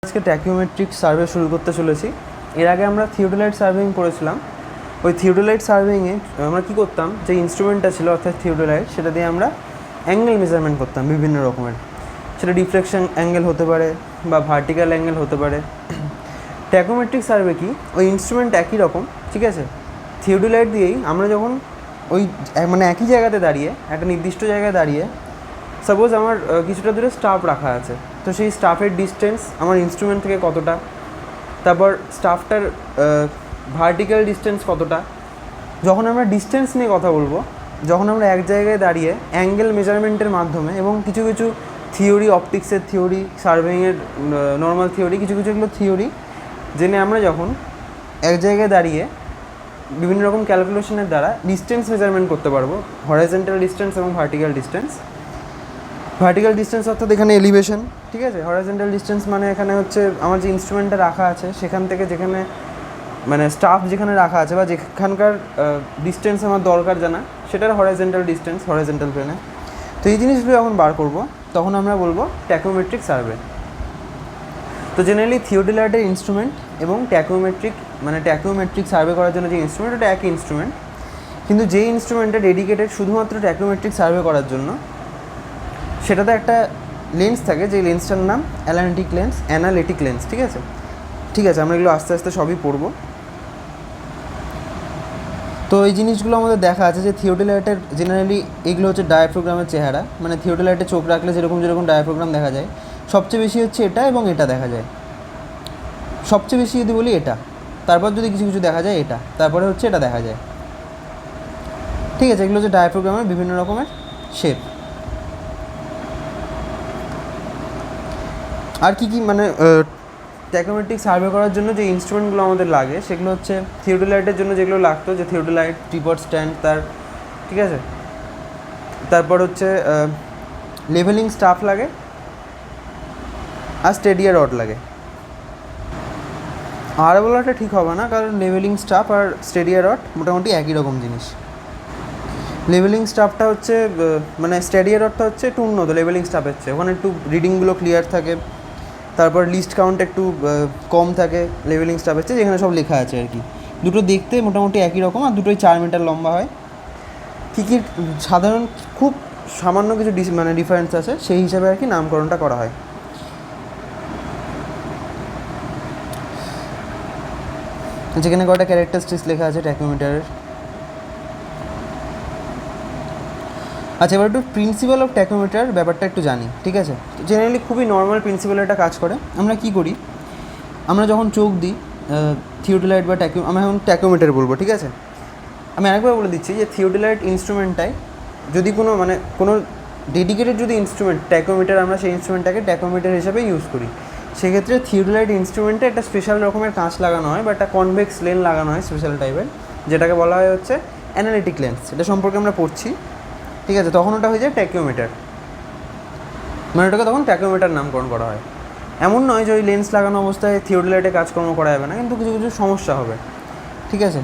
আজকে ট্যাকিওমেট্রিক সার্ভে শুরু করতে চলেছি। এর আগে আমরা থিওডোলাইট সার্ভেইং করেছিলাম। ওই থিওডোলাইট সার্ভেইংয়ে আমরা কী করতাম, যে ইনস্ট্রুমেন্টটা ছিল অর্থাৎ থিওডোলাইট, সেটা দিয়ে আমরা অ্যাঙ্গেল মেজারমেন্ট করতাম বিভিন্ন রকমের। সেটা ডিফ্লেকশন অ্যাঙ্গেল হতে পারে বা ভার্টিক্যাল অ্যাঙ্গেল হতে পারে। ট্যাকিওমেট্রিক সার্ভে কি, ওই ইনস্ট্রুমেন্ট একই রকম, ঠিক আছে। থিওডোলাইট দিয়েই আমরা যখন ওই মানে একই জায়গাতে দাঁড়িয়ে, একটা নির্দিষ্ট জায়গায় দাঁড়িয়ে, সাপোজ আমার কিছুটা দূরে স্টাফ রাখা আছে, তো সেই স্টাফের ডিস্টেন্স আমার ইনস্ট্রুমেন্ট থেকে কতটা, তারপর স্টাফটার ভার্টিক্যাল ডিস্টেন্স কতটা। যখন আমরা ডিস্টেন্স নিয়ে কথা বলবো, যখন আমরা এক জায়গায় দাঁড়িয়ে অ্যাঙ্গেল মেজারমেন্টের মাধ্যমে এবং কিছু কিছু থিওরি, অপটিক্সের থিওরি, সার্ভেইংয়ের নর্মাল থিওরি, কিছু কিছু এগুলো থিওরি জেনে আমরা যখন এক জায়গায় দাঁড়িয়ে বিভিন্ন রকম ক্যালকুলেশনের দ্বারা ডিস্টেন্স মেজারমেন্ট করতে পারবো, হরাইজন্টাল ডিস্টেন্স এবং ভার্টিক্যাল ডিস্টেন্স। ভার্টিক্যাল ডিস্টেন্স অর্থাৎ এখানে এলিভেশন, ঠিক আছে। হরাইজন্টাল ডিস্টেন্স মানে এখানে হচ্ছে আমার যে ইনস্ট্রুমেন্টটা রাখা আছে সেখান থেকে যেখানে মানে স্টাফ যেখানে রাখা আছে বা যেখানকার ডিস্টেন্স আমার দরকার জানা, সেটার হরাইজন্টাল ডিস্টেন্স, হরাইজন্টাল প্লেনে। তো এই জিনিসগুলো যখন বার করব তখন আমরা বলবো ট্যাকিওমেট্রিক সার্ভে। তো জেনারেলি থিওডোলাইটের ইনস্ট্রুমেন্ট এবং ট্যাকিওমেট্রিক সার্ভে করার জন্য যে ইনস্ট্রুমেন্ট, ওটা একই ইনস্ট্রুমেন্ট, কিন্তু যেই ইনস্ট্রুমেন্টটা ডেডিকেটেড শুধুমাত্র ট্যাকিওমেট্রিক সার্ভে করার জন্য, সেটাতে একটা লেন্স থাকে, যে লেন্সটার নাম অ্যানালিটিক লেন্স, ঠিক আছে। আমরা এগুলো আস্তে আস্তে সবই পড়বো। তো এই জিনিসগুলো আমাদের দেখা আছে যে থিওডোলাইটের জেনারেলি এগুলো হচ্ছে ডায়াফ্রাগ্রামের চেহারা, মানে থিওডোলাইটে চোখ রাখলে যেরকম ডায়াফ্রাগ্রাম দেখা যায়, সবচেয়ে বেশি হচ্ছে এটা এবং এটা দেখা যায়। সবচেয়ে বেশি যদি বলি এটা, তারপর যদি কিছু কিছু দেখা যায় এটা, তারপরে হচ্ছে এটা দেখা যায়, ঠিক আছে। এগুলো হচ্ছে ডায়াফ্রাগ্রামের বিভিন্ন রকমের শেপ। আর কি কি মানে ট্যাকিওমেট্রিক সার্ভে করার জন্য যে ইনস্ট্রুমেন্টগুলো আমাদের লাগে, সেগুলো হচ্ছে থিওডোলাইটের জন্য যেগুলো লাগতো, যে থিওডোলাইট, ট্রিপড স্ট্যান্ড তার, ঠিক আছে। তারপর হচ্ছে লেভেলিং স্টাফ লাগে আর স্টেডিয়ার রড লাগে। আর বলাটা ঠিক হবে না, কারণ লেভেলিং স্টাফ আর স্টেডিয়ার রড মোটামুটি একই রকম জিনিস। লেভেলিং স্টাফটা হচ্ছে মানে স্টেডিয়ার রডটা হচ্ছে একটু উন্নত লেভেলিং স্টাফের চেয়ে, ওখানে একটু রিডিংগুলো ক্লিয়ার থাকে, তারপর লিস্ট কাউন্ট একটু কম থাকে লেভেলিং স্টাফের চেয়ে, যেখানে সব লেখা আছে আর কি। দুটো দেখতে মোটামুটি একই রকম, আর দুটোই 4 মিটার লম্বা হয়। কী কী সাধারণ খুব সামান্য কিছু ডিফারেন্স আছে, সেই হিসাবে আর কি নামকরণটা করা হয়। যেখানে কটা ক্যারেক্টারিস্টিক্স লেখা আছে ট্যাকিওমিটারের। আচ্ছা, এবার একটু প্রিন্সিপাল অফ ট্যাকিওমিটার ব্যাপারটা একটু জানি, ঠিক আছে। জেনারেলি খুবই নর্মাল প্রিন্সিপাল একটা কাজ করে। আমরা কি করি, আমরা যখন চোখ দিই থিওডোলাইট বা আমরা এখন ট্যাকিওমিটার বলবো, ঠিক আছে। আমি আরেকবার বলে দিচ্ছি যে থিওডোলাইট ইনস্ট্রুমেন্টটাই যদি কোনো ডেডিকেটেড যদি ইনস্ট্রুমেন্ট ট্যাকিওমিটার, আমরা সেই ইনস্ট্রুমেন্টটাকে ট্যাকিওমিটার হিসাবে ইউজ করি। সেক্ষেত্রে থিওডোলাইট ইনস্ট্রুমেন্টে একটা স্পেশাল রকমের কাঁচ লাগানো হয় বা একটা কনভেক্স লেন্স লাগানো হয় স্পেশাল টাইপের, যেটাকে বলা হয় হচ্ছে অ্যানালিটিক লেন্স। এটা সম্পর্কে আমরা পড়ছি, ঠিক আছে। তখন ওটা হয়ে যায় ট্যাকিওমিটার, মানে ওটাকে তখন ট্যাকিওমিটার নামকরণ করা হয়। এমন নয় যে ওই লেন্স লাগানো অবস্থায় থিওডোলাইটে কাজকর্ম করা যাবে না, কিন্তু কিছু কিছু সমস্যা হবে, ঠিক আছে।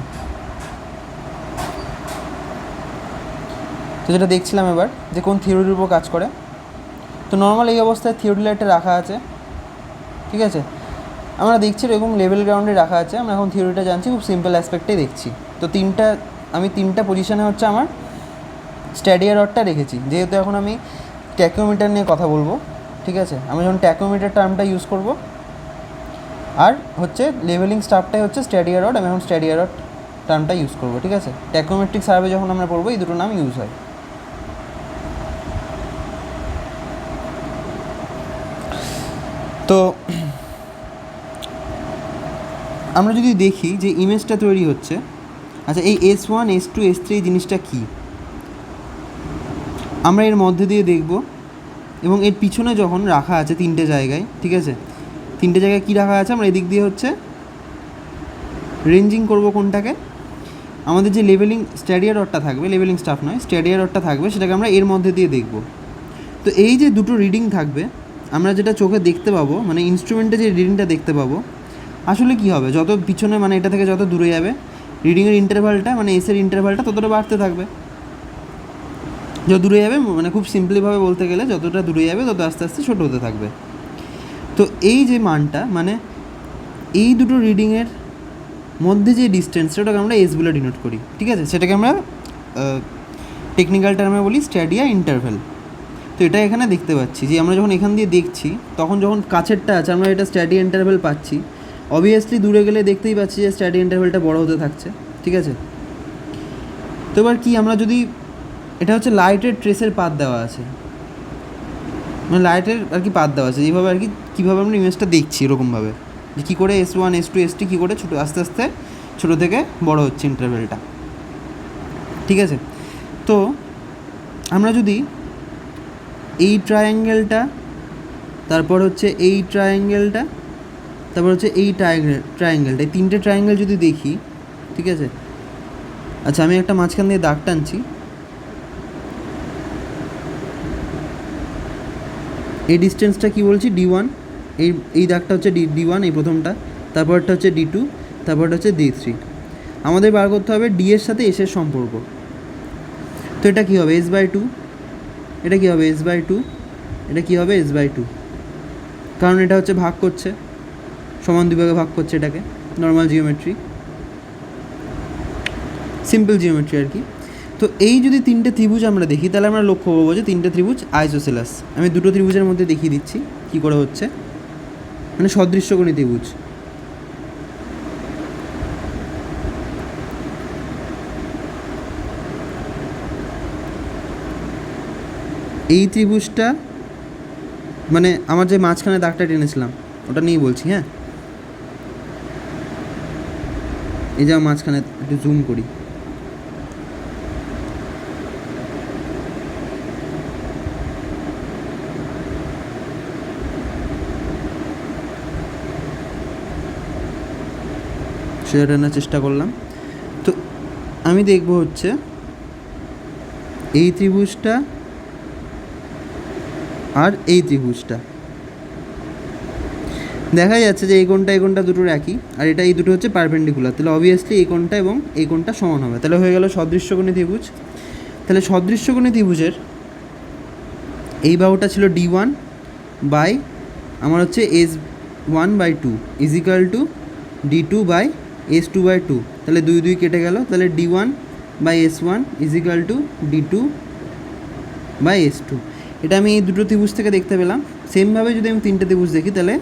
তো যেটা দেখছিলাম এবার, যে কোন থিওরির উপর কাজ করে। তো নর্মাল এই অবস্থায় থিওডোলাইটে রাখা আছে, ঠিক আছে। আমরা দেখছি এরকম লেভেল গ্রাউন্ডে রাখা আছে। আমরা এখন থিওরিটা জানছি, খুব সিম্পল অ্যাসপেক্টেই দেখছি। তো আমি তিনটা পজিশনে হচ্ছে আমার স্টেডিয়ার রডটা রেখেছি, যেহেতু এখন আমি ট্যাকিওমিটার নিয়ে কথা বলবো, ঠিক আছে। আমি যখন ট্যাকিওমিটার টার্মটা ইউজ করব, আর হচ্ছে লেভেলিং স্টাফটাই হচ্ছে স্টেডিয়ার রড, আমি এখন স্টেডিয়ার রড টার্মটা ইউজ করবো, ঠিক আছে। ট্যাকিওমেট্রিক সার্ভে যখন আমরা পড়বো, এই দুটো নাম ইউজ হয়। তো আমরা যদি দেখি যে ইমেজটা তৈরি হচ্ছে, আচ্ছা এই S1, S2, S3 জিনিসটা কী আমরা এর মধ্যে দিয়ে দেখব। এবং এর পিছনে যখন রাখা আছে তিনটে জায়গায়, ঠিক আছে, তিনটে জায়গায় কী রাখা আছে, আমরা এদিক দিয়ে হচ্ছে রেঞ্জিং করব কোনটাকে, আমাদের যে লেভেলিং স্টেডিয়ার রডটা থাকবে, লেভেলিং স্টাফ নয়, স্টেডিয়ার রডটা থাকবে, সেটাকে আমরা এর মধ্যে দিয়ে দেখব। তো এই যে দুটো রিডিং থাকবে, আমরা যেটা চোখে দেখতে পাবো, মানে ইনস্ট্রুমেন্টে যে রিডিংটা দেখতে পাবো, আসলে কী হবে, যত পিছনে মানে এটা থেকে যত দূরে যাবে রিডিংয়ের ইন্টারভ্যালটা, মানে এসের ইন্টারভ্যালটা ততটা বাড়তে থাকবে। যত দূরে যাবে, মানে খুব সিম্পলিভাবে বলতে গেলে, যতটা দূরে যাবে তত আস্তে আস্তে ছোটো হতে থাকবে। তো এই যে মানটা মানে এই দুটো রিডিংয়ের মধ্যে যে ডিস্টেন্সটা ওটাকে আমরা এস বলে ডিনোট করি, ঠিক আছে? সেটাকে আমরা টেকনিক্যাল টার্মে বলি স্ট্যাডিয়া ইন্টারভ্যাল। তো এটা এখানে দেখতে পাচ্ছি যে আমরা যখন এখান দিয়ে দেখছি তখন যখন কাছেরটা আছে আমরা এটা স্ট্যাডিয়া ইন্টারভ্যাল পাচ্ছি, অবভিয়াসলি দূরে গেলে দেখতেই পাচ্ছি যে স্ট্যাডিয়া ইন্টারভ্যালটা বড় হতে থাকছে, ঠিক আছে? তো এবার কি আমরা যদি এটা হচ্ছে লাইটের ট্রেসের পাথ দেওয়া আছে, মানে লাইটের আর কি পাথ দেওয়া আছে এইভাবে আর কি, কীভাবে আমরা ইমেজটা দেখছি এরকমভাবে যে কী করে S1 S2 S3 কী করে ছোটো আস্তে আস্তে ছোটো থেকে বড় হচ্ছে ইন্টারভ্যালটা, ঠিক আছে? তো আমরা যদি এই ট্রায়াঙ্গেলটা, তারপর হচ্ছে এই ট্রায়াঙ্গেলটা, তারপর হচ্ছে এই ট্রায়াঙ্গেলটা, এই তিনটে ট্রায়াঙ্গেল যদি দেখি, ঠিক আছে? আচ্ছা আমি একটা মাঝখান দিয়ে দাগ টানছি, এই ডিস্টেন্সটা কি বলছি D1, এই দাগটা হচ্ছে D1 এই প্রথমটা, তারপরটা হচ্ছে D2, তারপরটা হচ্ছে D3। আমাদের বার করতে হবে D এর সাথে S এর সম্পর্ক। তো এটা কী হবে S/2, এটা কী হবে S/2, এটা কী হবে S/2, কারণ এটা হচ্ছে ভাগ করছে, সমান দুই ভাগে ভাগ করছে এটাকে, নর্মাল জিওমেট্রি, সিম্পল জিওমেট্রি আর কি। তো এই যদি তিনটে ত্রিভুজ আমরা দেখি তাহলে আমরা লক্ষ্য করবো যে তিনটে ত্রিভুজ আইসোসেলাস। আমি দুটো ত্রিভুজের মধ্যে দেখিয়ে দিচ্ছি কী করে হচ্ছে, মানে সদৃশ্যকোণী ত্রিভুজ। এই ত্রিভুজটা মানে আমার যে মাঝখানে দাগটা টেনেছিলাম ওটা নিয়েই বলছি, হ্যাঁ? এই যে মাঝখানে একটু জুম করি, সেটা টানার চেষ্টা করলাম। তো আমি দেখব হচ্ছে এই ত্রিভুজটা আর এই ত্রিভুজটা, দেখা যাচ্ছে যে এই কোণটা দুটোর একই, আর এটা এই দুটো হচ্ছে পারপেন্ডিকুলার, তাহলে অবভিয়াসলি এই কোণটা এবং এই কোণটা সমান হবে, তাহলে হয়ে গেল সদৃশ্যকোণী ত্রিভুজ। তাহলে সদৃশ্যকোণী ত্রিভুজের এই বাহুটা ছিল D1 বাই আমার হচ্ছে S1/2 is equal to D2 by S2/2, তাহলে 2 2 কেটে গেল, তাহলে D1 by S1 is equal to D2 by S2। এটা আমি এই দুটো ত্রিভুজ থেকে দেখতে পেলাম। সেমভাবে যদি আমি তিনটে ত্রিভুজ দেখি তাহলে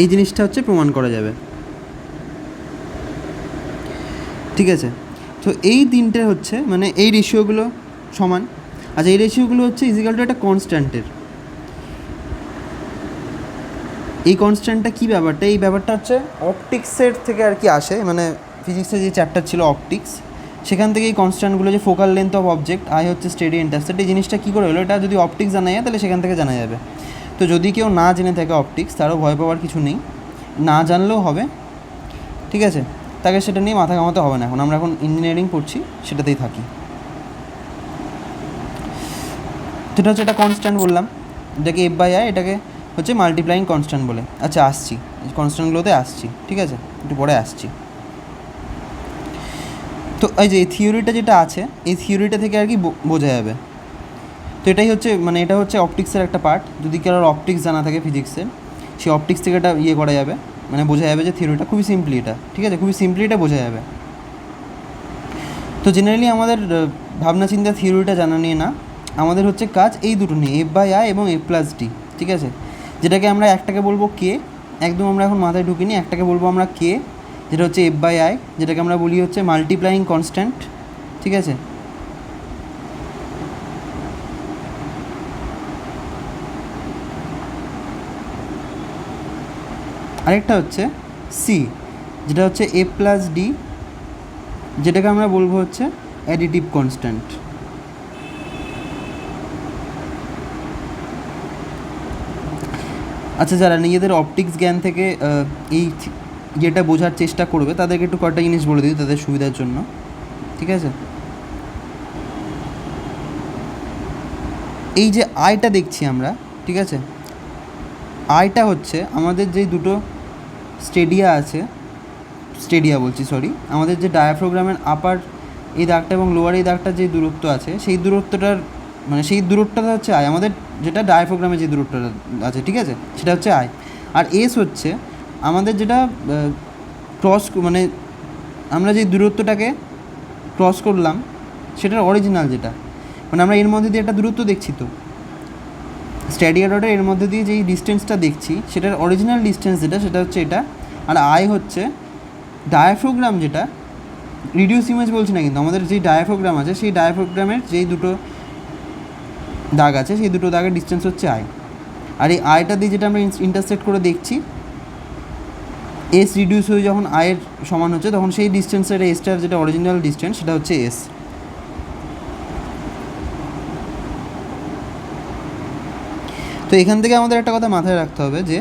এই জিনিসটা হচ্ছে প্রমাণ করা যাবে, ঠিক আছে? তো এই তিনটে হচ্ছে মানে এই রেশিওগুলো সমান। আচ্ছা এই রেশিওগুলো হচ্ছে ইজিক্যাল টু একটা কনস্ট্যান্টের। এই কনস্ট্যান্টটা কী ব্যাপারটা, এই ব্যাপারটা হচ্ছে অপটিক্সের থেকে আর কি আসে, মানে ফিজিক্সের যে চ্যাপ্টার ছিল অপটিক্স, সেখান থেকে এই কনস্ট্যান্টগুলো যে focal length of object, I হচ্ছে স্টেডি ইন্টারসেপ্ট, এই জিনিসটা কী করে হলো, এটা যদি অপটিক্স জানা যায় তাহলে সেখান থেকে জানা যাবে। তো যদি কেউ না জেনে থাকে অপটিক্স, তারও ভয় পাওয়ার কিছু নেই, না জানলেও হবে, ঠিক আছে? তাকে সেটা নিয়ে মাথা ঘামাতে হবে না, আমরা এখন ইঞ্জিনিয়ারিং পড়ছি, সেটাতেই থাকি। সেটা হচ্ছে একটা কনস্ট্যান্ট বললাম, এটাকে F/I, এটাকে হচ্ছে মাল্টিপ্লাইং কনস্ট্যান্ট বলে। আচ্ছা আসছি কনস্ট্যান্টগুলোতে আসছি, ঠিক আছে? একটু পরে আসছি। তো এই যে এই থিওরিটা যেটা আছে, এই থিওরিটা থেকে আর কি বোঝা যাবে। তো এটাই হচ্ছে মানে এটা হচ্ছে অপটিক্সের একটা পার্ট। যদি কারোর অপটিক্স জানা থাকে ফিজিক্সের, সেই অপটিক্স থেকে এটা করা যাবে, মানে বোঝা যাবে যে থিওরিটা খুবই সিম্পলি এটা, ঠিক আছে? খুবই সিম্পলি এটা বোঝা যাবে। তো জেনারেলি আমাদের ভাবনা চিন্তা থিওরিটা জানা নিয়ে না, আমাদের হচ্ছে কাজ এই দুটো নিয়ে, F/I এবং F+D, ঠিক আছে? যেটাকে আমরা একটাকে বলবো K, একদম আমরা এখন মাথায় ঢুকিনি, একটাকে বলবো আমরা K, যেটা হচ্ছে F/I, যেটাকে আমরা বলি হচ্ছে মাল্টিপ্লাইং কনস্ট্যান্ট, ঠিক আছে? আরেকটা হচ্ছে C, যেটা হচ্ছে A+D, যেটাকে আমরা বলবো হচ্ছে অ্যাডিটিভ কনস্ট্যান্ট। আচ্ছা যারা নিজেদের অপটিক্স জ্ঞান থেকে এই যেটা বোঝার চেষ্টা করবে তাদেরকে একটু কয়েকটা জিনিস বলে দিই তাদের সুবিধার জন্য, ঠিক আছে? এই যে আইটা দেখছি আমরা, ঠিক আছে? আইটা হচ্ছে আমাদের যে দুটো আমাদের যে ডায়াফ্রাগ্রামের আপার এই দাগটা এবং লোয়ার এই দাগটার যে দূরত্ব আছে, সেই দূরত্বটার মানে সেই দূরত্বটা হচ্ছে আই, আমাদের যেটা ডায়াফ্রামে যে দূরত্বটা আছে, ঠিক আছে, সেটা হচ্ছে আই। আর এস হচ্ছে আমাদের যেটা ক্রস, মানে আমরা যে দূরত্বটাকে ক্রস করলাম সেটার অরিজিনাল যেটা, মানে আমরা এর মধ্যে দিয়ে একটা দূরত্ব দেখছি, তো স্ট্যাডিয়ার রডের এর মধ্যে দিয়ে যেই ডিস্টেন্সটা দেখছি সেটার অরিজিনাল ডিস্টেন্স যেটা, সেটা হচ্ছে এটা। আর আই হচ্ছে ডায়াফ্রাম, যেটা রিডিউস ইমেজ বলছি না, কিন্তু আমাদের যেই ডায়াফ্রাম আছে সেই ডায়াফ্রামের যেই দুটো দাগ আছে সেই দুটো দাগের ডিস্টেন্স হচ্ছে আই। আর এই আইটা দিয়ে যেটা আমরা ইন্টারসেক্ট করে দেখছি, এস রিডিউস হয়ে যখন আয়ের সমান হচ্ছে তখন সেই ডিস্টেন্সের এসটার যেটা অরিজিনাল ডিস্টেন্স সেটা হচ্ছে এস। তো এখান থেকে আমাদের একটা কথা মাথায় রাখতে হবে যে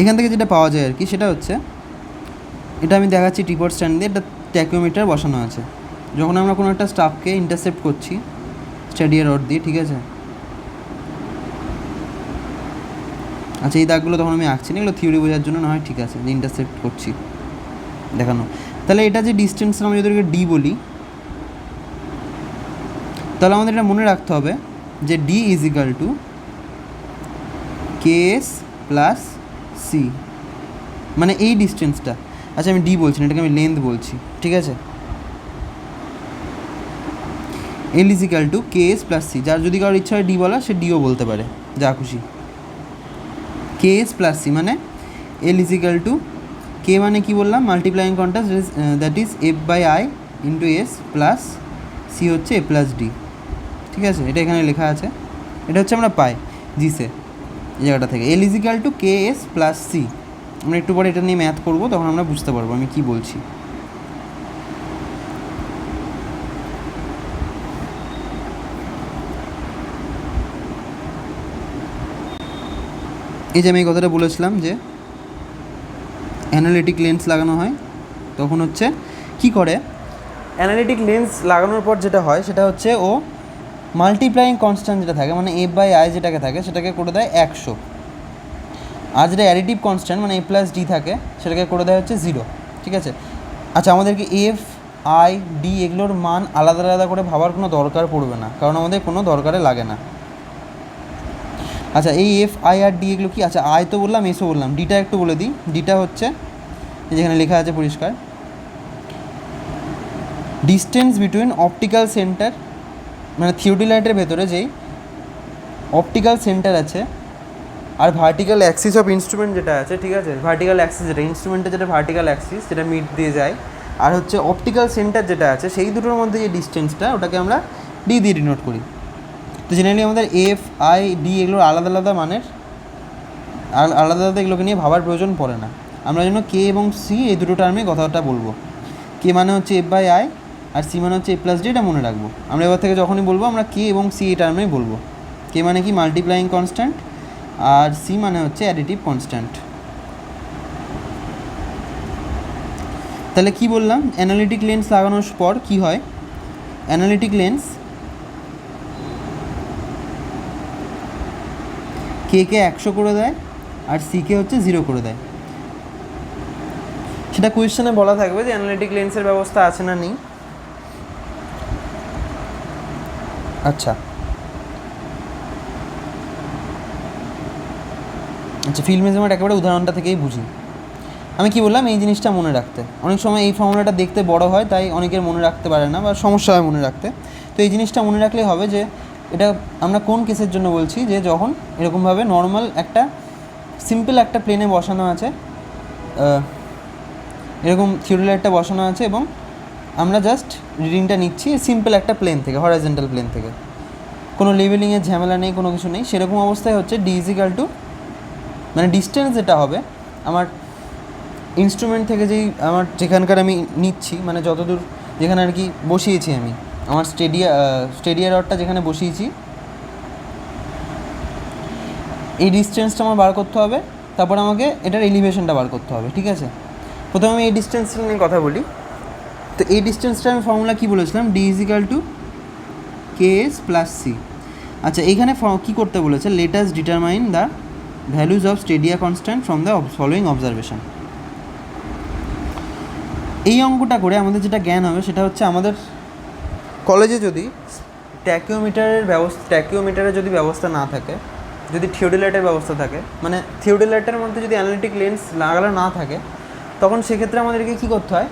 এখান থেকে যেটা পাওয়া যায় আর কি, সেটা হচ্ছে, এটা আমি দেখাচ্ছি ট্রিপড স্ট্যান্ড দিয়ে, একটা ট্যাকিওমিটার বসানো আছে। যখন আমরা কোনো একটা স্টাফকে ইন্টারসেপ্ট করছি স্ট্যাডিয়ার রড দিয়ে, ঠিক আছে, আচ্ছা এই দাগগুলো তখন আমি আঁকছি না, এগুলো থিওরি বোঝার জন্য না হয়, ঠিক আছে, যে ইন্টারসেপ্ট করছি দেখানো। তাহলে এটা যে ডিস্টেন্স আমরা যদি ডি বলি, তাহলে আমাদের এটা মনে রাখতে হবে যে D is equal to K S plus C, মানে এই ডিস্টেন্সটা। আচ্ছা আমি ডি বলছি না, এটাকে আমি লেন্থ বলছি, ঠিক আছে। L is equal to K S plus C, যার যদি কারোর ইচ্ছা হয় ডি বলা, সে ডিও বলতে পারে, যা খুশি। কে এস প্লাস সি মানে L is equal to K, মানে কি বললাম, multiplying contrast, that is F by I into S, plus C হচ্ছে এ প্লাস ডি, ঠিক আছে, এটা এখানে লেখা আছে, এটা হচ্ছে আমরা পাই জিসে এই জায়গাটা থেকে। L is equal to K S plus C, আমরা একটু পরে এটা নিয়ে ম্যাথ করবো, তখন আমরা বুঝতে পারবো আমি কী বলছি। এই যে আমি এই কথাটা বলেছিলাম যে অ্যানালিটিক লেন্স লাগানো হয়, তখন হচ্ছে কি করে, অ্যানালিটিক লেন্স লাগানোর পর যেটা হয় সেটা হচ্ছে ও মাল্টিপ্লাইং কনস্ট্যান্ট যেটা থাকে, মানে এফ বাই আই যেটাকে থাকে, সেটাকে করে দেয় 100। আর যেটা অ্যাডিটিভ কনস্ট্যান্ট মানে এ প্লাস ডি থাকে, সেটাকে করে দেয় হচ্ছে 0, ঠিক আছে। আচ্ছা আমাদেরকে এফ আই ডি এগুলোর মান আলাদা আলাদা করে ভাবার কোনো দরকার পড়বে না, কারণ আমাদের কোনো দরকারে লাগে না। আচ্ছা এই এফ আই আর ডি এগুলো কি, আচ্ছা আই তো বললাম, এসও বললাম, ডিটা একটু বলে দিই। ডিটা হচ্ছে যেখানে লেখা আছে পরিষ্কার, ডিস্টেন্স বিটুইন অপটিক্যাল সেন্টার, মানে থিওডিলাইটের ভেতরে যেই অপটিক্যাল সেন্টার আছে আর ভার্টিক্যাল অ্যাক্সিস অফ ইনস্ট্রুমেন্ট যেটা আছে, ঠিক আছে, ভার্টিক্যাল অ্যাক্সিস যেটা ইনস্ট্রুমেন্টের, যেটা ভার্টিক্যাল অ্যাক্সিস যেটা মিড দিয়ে যায়, আর হচ্ছে অপটিক্যাল সেন্টার যেটা আছে, সেই দুটোর মধ্যে যে ডিস্টেন্সটা, ওটাকে আমরা ডি দিয়ে ডিনোট করি। তো জেনারেলি আমাদের এফ আই ডি এগুলোর আলাদা আলাদা মানের, আলাদা আলাদা এগুলোকে নিয়ে ভাবার প্রয়োজন পড়ে না। আমরা যেন কে এবং সি এই দুটো টার্মে কথাটা বলবো। কে মানে হচ্ছে এফ বাই আই, আর সি মানে হচ্ছে এ প্লাস ডি, এটা মনে রাখবো। আমরা এবার থেকে যখনই বলবো আমরা কে এবং সি এই টার্মেই বলবো। কে মানে কি, মাল্টিপ্লাইং কনস্ট্যান্ট, আর সি মানে হচ্ছে অ্যাডিটিভ কনস্ট্যান্ট। তাহলে কি বললাম, অ্যানালিটিক লেন্স লাগানোর পর কি হয়, অ্যানালিটিক লেন্স কে 100 করে দেয় আর সিকে হচ্ছে 0 করে দেয়। সেটা কোয়েশ্চেনে বলা থাকবে যে অ্যানালিটিক লেন্সের ব্যবস্থা আছে না নেই। আচ্ছা আচ্ছা ফিল্ড মেজারমেন্ট একেবারে উদাহরণটা থেকেই বুঝি। আমি কি বললাম, এই জিনিসটা মনে রাখতে, অনেক সময় এই ফর্মুলাটা দেখতে বড় হয়, তাই অনেকের মনে রাখতে পারে না বা সমস্যা হয় মনে রাখতে। তো এই জিনিসটা মনে রাখলেই হবে যে এটা আমরা কোন কেসের জন্য বলছি, যে যখন এরকমভাবে নর্মাল একটা সিম্পল একটা প্লেনে বসানো আছে, এরকম থিওরিলাইটটা বসানো আছে, এবং আমরা জাস্ট রিডিংটা নিচ্ছি সিম্পল একটা প্লেন থেকে, হরাইজন্টাল প্লেন থেকে, কোনো লেভেলিংয়ের ঝামেলা নেই, কোনো কিছু নেই। সেরকম অবস্থায় হচ্ছে ডি ইজ ইকাল টু, মানে ডিস্টেন্স যেটা হবে আমার ইনস্ট্রুমেন্ট থেকে, যেই আমার যেখানকার আমি নিচ্ছি, মানে যতদূর যেখানে আর কি বসিয়েছি আমি আমার স্টেডিয়া রডটা যেখানে বসিয়েছি, এই ডিস্টেন্সটা আমার বার করতে হবে। তারপর আমাকে এটার এলিভেশনটা বার করতে হবে, ঠিক আছে। প্রথমে আমি এই ডিস্টেন্সটা নিয়ে কথা বলি। তো এই ডিস্টেন্সটা আমি ফর্মুলা কী বলেছিলাম, D is equal to K S plus C. আচ্ছা এইখানে কী করতে বলেছে, let us determine the values of stadia constant from the following observation. এই অঙ্কটা করে আমাদের যেটা জ্ঞান হবে সেটা হচ্ছে, আমাদের কলেজে যদি ট্যাকিওমিটারের যদি ব্যবস্থা না থাকে, যদি থিওডোলাইটের ব্যবস্থা থাকে, মানে থিওডোলাইটের মধ্যে যদি অ্যানালিটিক লেন্স লাগানো না থাকে, তখন সেক্ষেত্রে আমাদেরকে কী করতে হয়,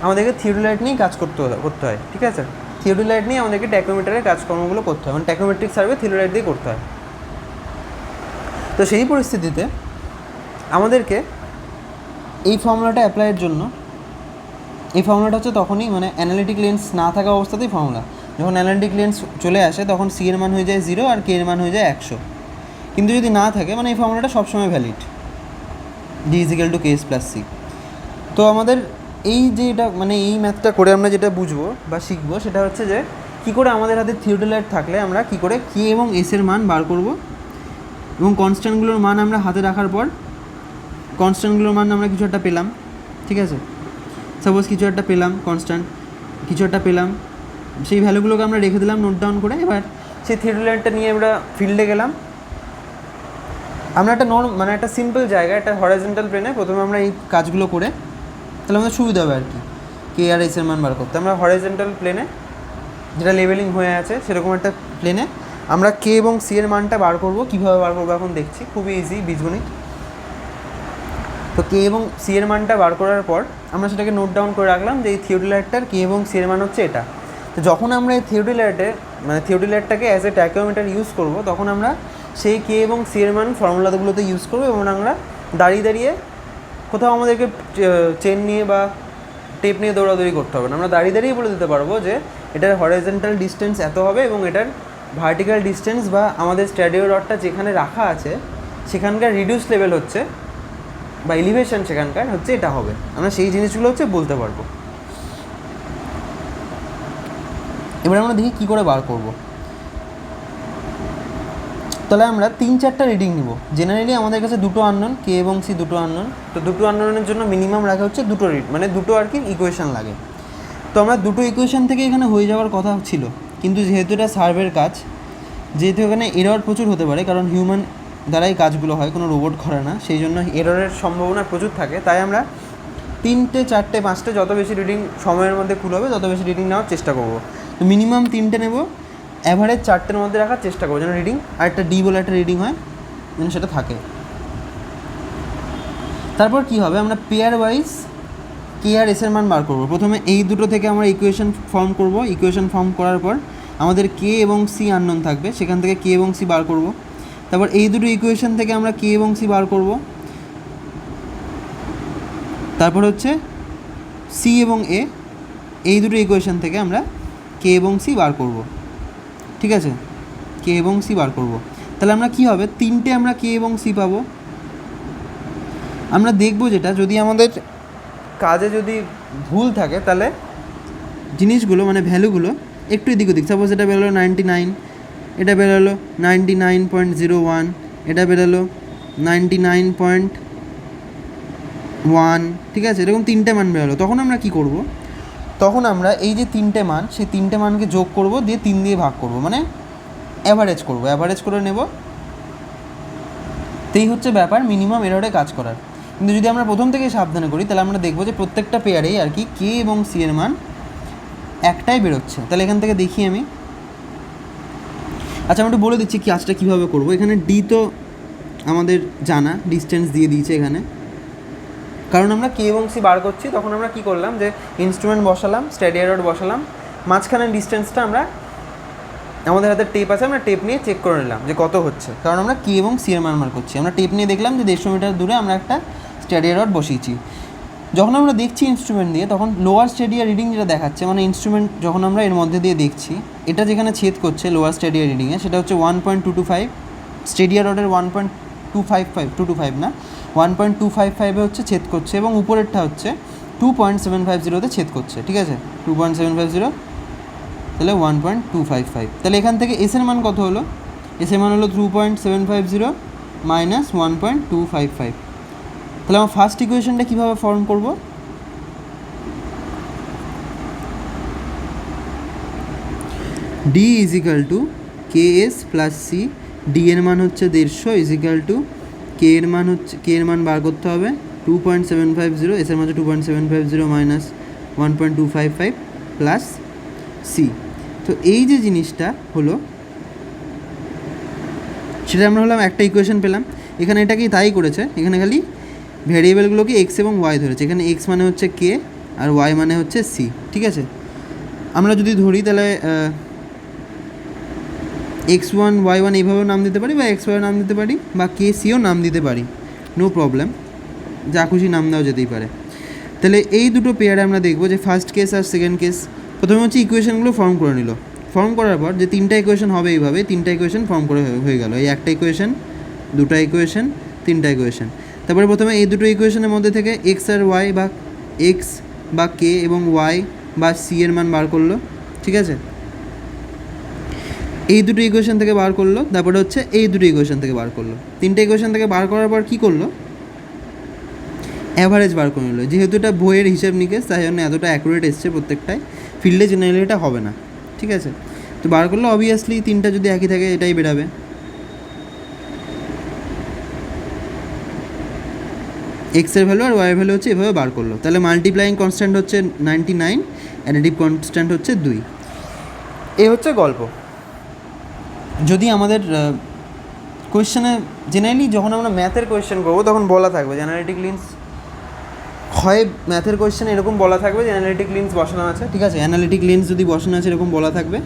আমাদেরকে থিওডোলাইট নিয়েই কাজ করতে হয়, ঠিক আছে? থিওডোলাইট নিয়ে আমাদেরকে ট্যাকিওমিটারের কাজকর্মগুলো করতে হয়, মানে ট্যাকিওমেট্রিক সার্ভে থিওডোলাইট দিয়ে করতে হয়। তো সেই পরিস্থিতিতে আমাদেরকে এই ফর্মুলাটা অ্যাপ্লাইয়ের জন্য, এই ফর্মুলাটা হচ্ছে তখনই, মানে অ্যানালিটিক লেন্স না থাকা অবস্থাতেই ফর্মুলা। যখন অ্যানালিটিক লেন্স চলে আসে তখন সি এর মান হয়ে যায় 0 আর কে এর মান হয়ে যায় 100। কিন্তু যদি না থাকে, মানে এই ফর্মুলাটা সবসময় valid, D is equal to K S plus C. তো আমাদের এই যে এটা, মানে এই ম্যাথটা করে আমরা যেটা বুঝবো বা শিখবো সেটা হচ্ছে যে কী করে আমাদের হাতে থিওডোলাইট থাকলে আমরা কী করে কে এবং এস এর মান বার করব, এবং কনস্ট্যান্টগুলোর মান আমরা হাতে রাখার পর কনস্ট্যান্টগুলোর মান আমরা কিছু একটা পেলাম, ঠিক আছে? সাপোজ কিছু একটা পেলাম, কনস্ট্যান্ট কিছু একটা পেলাম, সেই ভ্যালুগুলোকে আমরা রেখে দিলাম নোট ডাউন করে। এবার সেই থিওডোলাইটটা নিয়ে আমরা ফিল্ডে গেলাম। আমরা একটা মানে একটা সিম্পল জায়গা, একটা হরাইজন্টাল প্লেনে প্রথমে আমরা এই কাজগুলো করে, তাহলে আমাদের সুবিধা হবে আর কি কে আর এস এর মান বার করতে। আমরা হরাইজন্টাল প্লেনে, যেটা লেভেলিং হয়ে আছে সেরকম একটা প্লেনে আমরা কে এবং সি এর মানটা বার করব। কীভাবে বার করবো এখন দেখছি, খুবই ইজি বীজগণিত। তো কে এবং সি এর মানটা বার করার পর আমরা সেটাকে নোট ডাউন করে রাখলাম যে এই থিওডোলাইটটার কে এবং সি এর মান হচ্ছে এটা। তো যখন আমরা এই থিওডোলাইটটাকে অ্যাজ এ ট্যাকিওমিটার ইউজ করব, তখন আমরা সেই কে এবং সি এর মান ফর্মুলাগুলোতে ইউজ করবো, এবং আমরা দাঁড়িয়ে দাঁড়িয়ে কোথাও আমাদেরকে চেন নিয়ে বা টেপ নিয়ে দৌড়াদৌড়ি করতে হবে না। আমরা দাঁড়িয়ে দাঁড়িয়ে বলে দিতে পারবো যে এটার হরাইজন্টাল ডিস্টেন্স এত হবে এবং এটার ভার্টিক্যাল ডিস্টেন্স বা আমাদের স্ট্যাডিও রডটা যেখানে রাখা আছে সেখানকার রিডিউস লেভেল হচ্ছে বা এলিভেশন সেখানকার হচ্ছে এটা হবে। আমরা সেই জিনিসগুলো হচ্ছে বলতে পারবো। এবার আমরা দেখি কী করে বার করব। তাহলে আমরা 3-4টা রিডিং নিব। জেনারেলি আমাদের কাছে দুটো আননোন, কে এবং সি দুটো আননোন। তো দুটো আননোনের জন্য মিনিমাম রাখা হচ্ছে দুটো মানে দুটো আর কি ইকুয়েশান লাগে। তো আমরা দুটো ইকুয়েশান থেকে এখানে হয়ে যাওয়ার কথা ছিল, কিন্তু যেহেতু এটা সার্ভের কাজ, যেহেতু এখানে এরর প্রচুর হতে পারে, কারণ হিউম্যান দ্বারাই কাজগুলো হয়, কোনো রোবট করে না, সেই জন্য এররের সম্ভাবনা প্রচুর থাকে। তাই আমরা 3টে 4টে 5টে যত বেশি রিডিং সময়ের মধ্যে কুল হবে তত বেশি রিডিং নেওয়ার চেষ্টা করব। তো মিনিমাম 3টে নেব, অ্যাভারেজ 4টের মধ্যে রাখার চেষ্টা করবো যেন রিডিং, আর একটা ডি বলে একটা রিডিং হয় যেন সেটা থাকে। তারপর কি হবে, আমরা পেয়ার ওয়াইজ কে আর এস এর মান বার করবো। প্রথমে এই দুটো থেকে আমরা ইকুয়েশন ফর্ম করব। ইকুয়েশন ফর্ম করার পর আমাদের কে এবং সি আননোন থাকবে, সেখান থেকে কে এবং সি বার করব। তারপর এই দুটো ইকুয়েশন থেকে আমরা কে এবং সি বার করব। তারপর হচ্ছে সি এবং এ, এই দুটো ইকুয়েশন থেকে আমরা কে এবং সি বার করব, ঠিক আছে? কে এবং সি বার করব। তাহলে আমরা কি হবে, 3টে আমরা কে এবং সি পাবো। আমরা দেখব যেটা, যদি আমাদের কাজে যদি ভুল থাকে তাহলে জিনিসগুলো মানে ভ্যালুগুলো একটু এদিক ওদিক, সাপোজ এটা বেরোলো 99, এটা বেরোলো 99.01, এটা বেরোলো 99.1, ঠিক আছে? এরকম 3টে মান বেরোলো। তখন আমরা কি করব, তখন আমরা এই যে 3টে মান, সেই 3টে মানকে যোগ করব, দিয়ে 3 দিয়ে ভাগ করব, মানে অ্যাভারেজ করব, অ্যাভারেজ করে নেব। এই হচ্ছে ব্যাপার মিনিমাম এররে কাজ করার। কিন্তু যদি আমরা প্রথম থেকেই সাবধানে করি তাহলে আমরা দেখব যে প্রত্যেকটা পেয়ারেই আর কি কে এবং সি এর মান একটাই বেরোচ্ছে। তাহলে এখান থেকে দেখি আমি, আচ্ছা আমি একটু বলে দিচ্ছি কাজটা কীভাবে করবো। এখানে ডি তো আমাদের জানা, ডিস্টেন্স দিয়ে দিয়েছে এখানে, কারণ আমরা কে এবং সি বার করছি। তখন আমরা কী করলাম, যে ইনস্ট্রুমেন্ট বসালাম, স্ট্যাডিও রড বসালাম, মাঝখানের ডিস্টেন্সটা আমরা, আমাদের হাতে টেপ আছে, আমরা টেপ নিয়ে চেক করে নিলাম যে কত হচ্ছে, কারণ আমরা কে এবং সি এর মান বার করছি। আমরা টেপ নিয়ে দেখলাম যে 150 মিটার দূরে আমরা একটা স্ট্যাডিও রড বসিয়েছি। যখন আমরা দেখছি ইনস্ট্রুমেন্ট দিয়ে, তখন লোয়ার স্ট্যাডিও রিডিং যেটা দেখাচ্ছে, মানে ইনস্ট্রুমেন্ট যখন আমরা এর মধ্যে দিয়ে দেখছি, এটা যেখানে ছেদ করছে লোয়ার স্ট্যাডিও রিডিংয়ে, সেটা হচ্ছে 1.225, স্ট্যাডিও রডের 1.255 না 1.255 হচ্ছে ছেদ করছে, এবং উপরেরটা হচ্ছে 2.750-তে ছেদ করছে, ঠিক আছে? 2.750, তাহলে 1.255। তাহলে এখান থেকে এস এর মান কত হলো, এস এর মান হলো 2.750 মাইনাস 1.255। তাহলে আমার ফার্স্ট ইকুয়েশনটা কীভাবে ফর্ম করব, D is equal to K S plus C, D এর মান হচ্ছে 150 ইজ ইকাল টু কে এর মান হচ্ছে, কে এর মান বার করতে হবে 2.750, এস এর মান হচ্ছে 2.750 মাইনাস 1.255 প্লাস সি। তো এই যে জিনিসটা হলো, সেটা আমরা হলাম একটা ইকুয়েশন পেলাম। এখানে এটা কি তাই করেছে, এখানে খালি ভ্যারিয়েবলগুলোকে এক্স এবং ওয়াই ধরেছে। এখানে এক্স মানে হচ্ছে কে আর ওয়াই মানে হচ্ছে সি, ঠিক আছে। আমরা যদি ধরি তাহলে এক্স ওয়ান ওয়াই ওয়ান এইভাবেও নাম দিতে পারি, বা এক্স ওয়াই নাম দিতে পারি, বা কে সিও নাম দিতে পারি, নো প্রবলেম, যা খুশি নাম দেওয়া যেতেই পারে। তাহলে এই দুটো পেয়ারে আমরা দেখবো যে ফার্স্ট কেস আর সেকেন্ড কেস। প্রথমে হচ্ছে ইকুয়েশনগুলো ফর্ম করে নিল, ফর্ম করার পর যে তিনটা ইকুয়েশন হবে এইভাবে, তিনটা ইকুয়েশন ফর্ম করে হয়ে গেল। এই একটা ইকুয়েশন, দুটো ইকুয়েশন, তিনটা ইকুয়েশন। তারপরে প্রথমে এই দুটো ইকুয়েশনের মধ্যে থেকে এক্স আর ওয়াই, বা এক্স বা কে এবং ওয়াই বা সি এর মান বার করলো, ঠিক আছে। এই দুটো ইকুয়েশন থেকে বার করলো, তারপরে হচ্ছে এই দুটো ইকুয়েশন থেকে বার করলো। তিনটে ইকুয়েশন থেকে বার করার পর কী করলো, অ্যাভারেজ বার করে নিল। যেহেতু এটা বইয়ের হিসেব নিকেশ, তাই জন্য এতটা অ্যাকুরেট এসছে প্রত্যেকটাই, ফিল্ডে জেনারেলি এটা হবে না, ঠিক আছে। তো বার করলে অবভিয়াসলি তিনটা যদি একই থাকে এটাই বেরাবে। এক্সের ভ্যালু আর ওয়াইয়ের ভ্যালু হচ্ছে এভাবে বার করলো। তাহলে মাল্টিপ্লাইং কনস্ট্যান্ট হচ্ছে 99, অ্যাডিটিভ কনস্ট্যান্ট হচ্ছে 2। এ হচ্ছে গল্প। যদি আমাদের কোয়েশ্চেনে জেনারেলি যখন আমরা ম্যাথের কোয়েশ্চেন করবো তখন বলা থাকবে যে অ্যানালিটিক লিন্স, হয় ম্যাথের কোয়েশ্চেন এরকম বলা থাকবে যে অ্যানালিটিক লিন্স বসানো আছে, ঠিক আছে। অ্যানালিটিক লিন্স যদি বসানো আছে এরকম বলা থাকবে,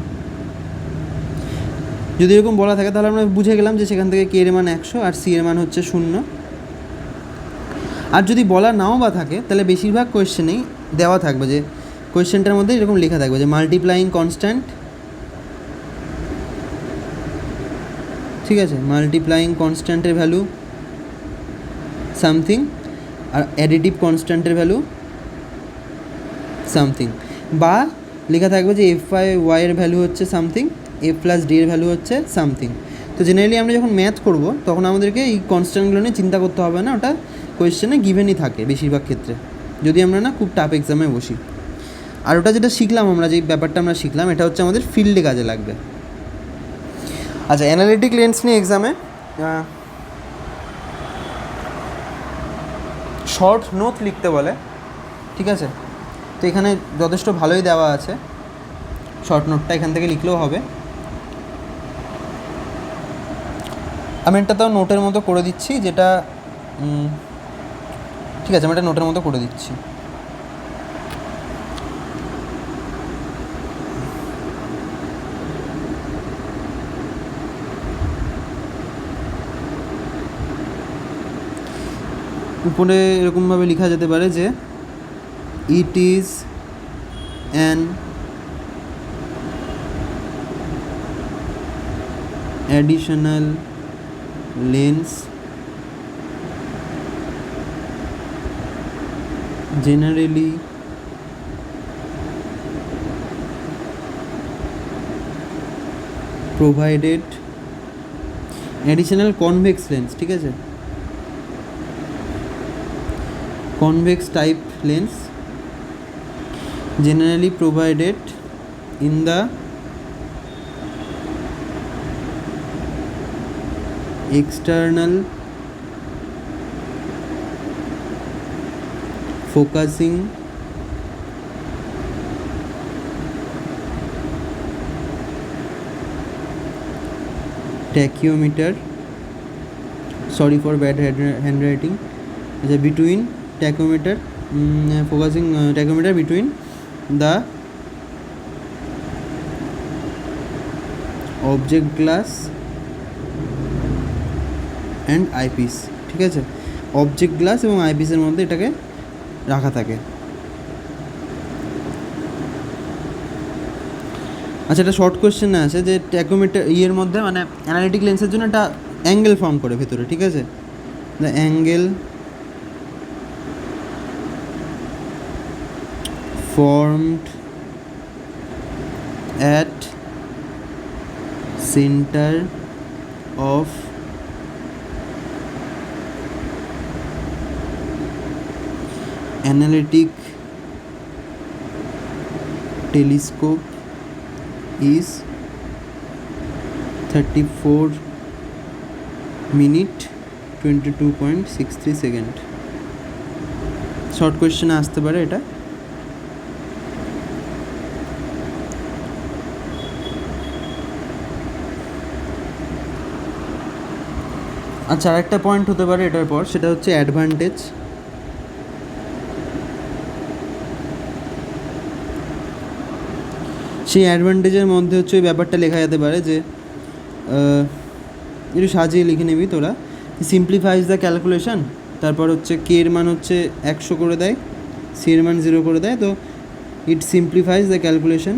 যদি এরকম বলা থাকে তাহলে আমরা বুঝে গেলাম যে সেখান থেকে কে এর মান 100 আর সি এর মান হচ্ছে 0। আর যদি বলা নাও বা থাকে তাহলে বেশিরভাগ কোয়েশ্চেনেই দেওয়া থাকবে যে কোয়েশ্চেনটার মধ্যে এরকম লেখা থাকবে যে মাল্টিপ্লাইং কনস্ট্যান্ট, ঠিক আছে, মাল্টিপ্লাইং কনস্ট্যান্টের ভ্যালু সামথিং, আর অ্যাডিটিভ কনস্ট্যান্টের ভ্যালু সামথিং, বা লেখা থাকবে যে এফ আই ওয়াইয়ের ভ্যালু হচ্ছে সামথিং, এফ প্লাস ডি এর ভ্যালু হচ্ছে সামথিং। তো জেনারেলি আমরা যখন ম্যাথ করব তখন আমাদেরকে এই কনস্ট্যান্টগুলো নিয়ে চিন্তা করতে হবে না, ওটা কোয়েশ্চেনে গিভেনই থাকে বেশিরভাগ ক্ষেত্রে, যদি আমরা না খুব টাফ এক্সামে বসি। আর ওটা যেটা শিখলাম আমরা, যে ব্যাপারটা আমরা শিখলাম, এটা হচ্ছে আমাদের ফিল্ডে কাজে লাগবে। আচ্ছা, অ্যানালিটিক লেন্স নিয়ে এক্সামে শর্ট নোট লিখতে বলে, ঠিক আছে। তো এখানে যথেষ্ট ভালোই দেওয়া আছে, শর্ট নোটটা এখান থেকে লিখলেও হবে। আমি একটা তাও নোটের মতো করে দিচ্ছি, যেটা ঠিক আছে, আমি একটা নোটের মতো করে দিচ্ছি। উপরে এরকমভাবে লেখা যেতে পারে যে it is an additional lens generally provided additional convex lens, ঠিক আছে, convex type lens generally provided in the external focusing tachymeter, sorry for bad handwriting, between tachymeter, focusing tachymeter between the object glass and eyepiece, ঠিক আছে, object glass এবং আইপিসের মধ্যে এটাকে রাখা থাকে। আচ্ছা, এটা শর্ট কোয়েশ্চেনে আছে যে ট্যাকোমিটার ইয়ের মধ্যে, মানে অ্যানালিটিক লেন্সের জন্য একটা অ্যাঙ্গেল ফর্ম করে ভেতরে, ঠিক আছে, the angle formed at center of analytic telescope is 34 minute 22.63 second. Short কোয়েশ্চেনে আসতে পারে এটা। আচ্ছা, আরেকটা পয়েন্ট হতে পারে এটার পর, সেটা হচ্ছে অ্যাডভান্টেজ। সেই অ্যাডভান্টেজের মধ্যে হচ্ছে ওই ব্যাপারটা লেখা যেতে পারে যে একটু সাজিয়ে লিখে নিবি তোরা, সিম্পলিফাইজ দ্য ক্যালকুলেশন, তারপর হচ্ছে কে এর মান হচ্ছে 100 করে দেয়, সি এর মান 0 করে দেয়, তো ইট সিম্পলিফাইজ দ্য ক্যালকুলেশন।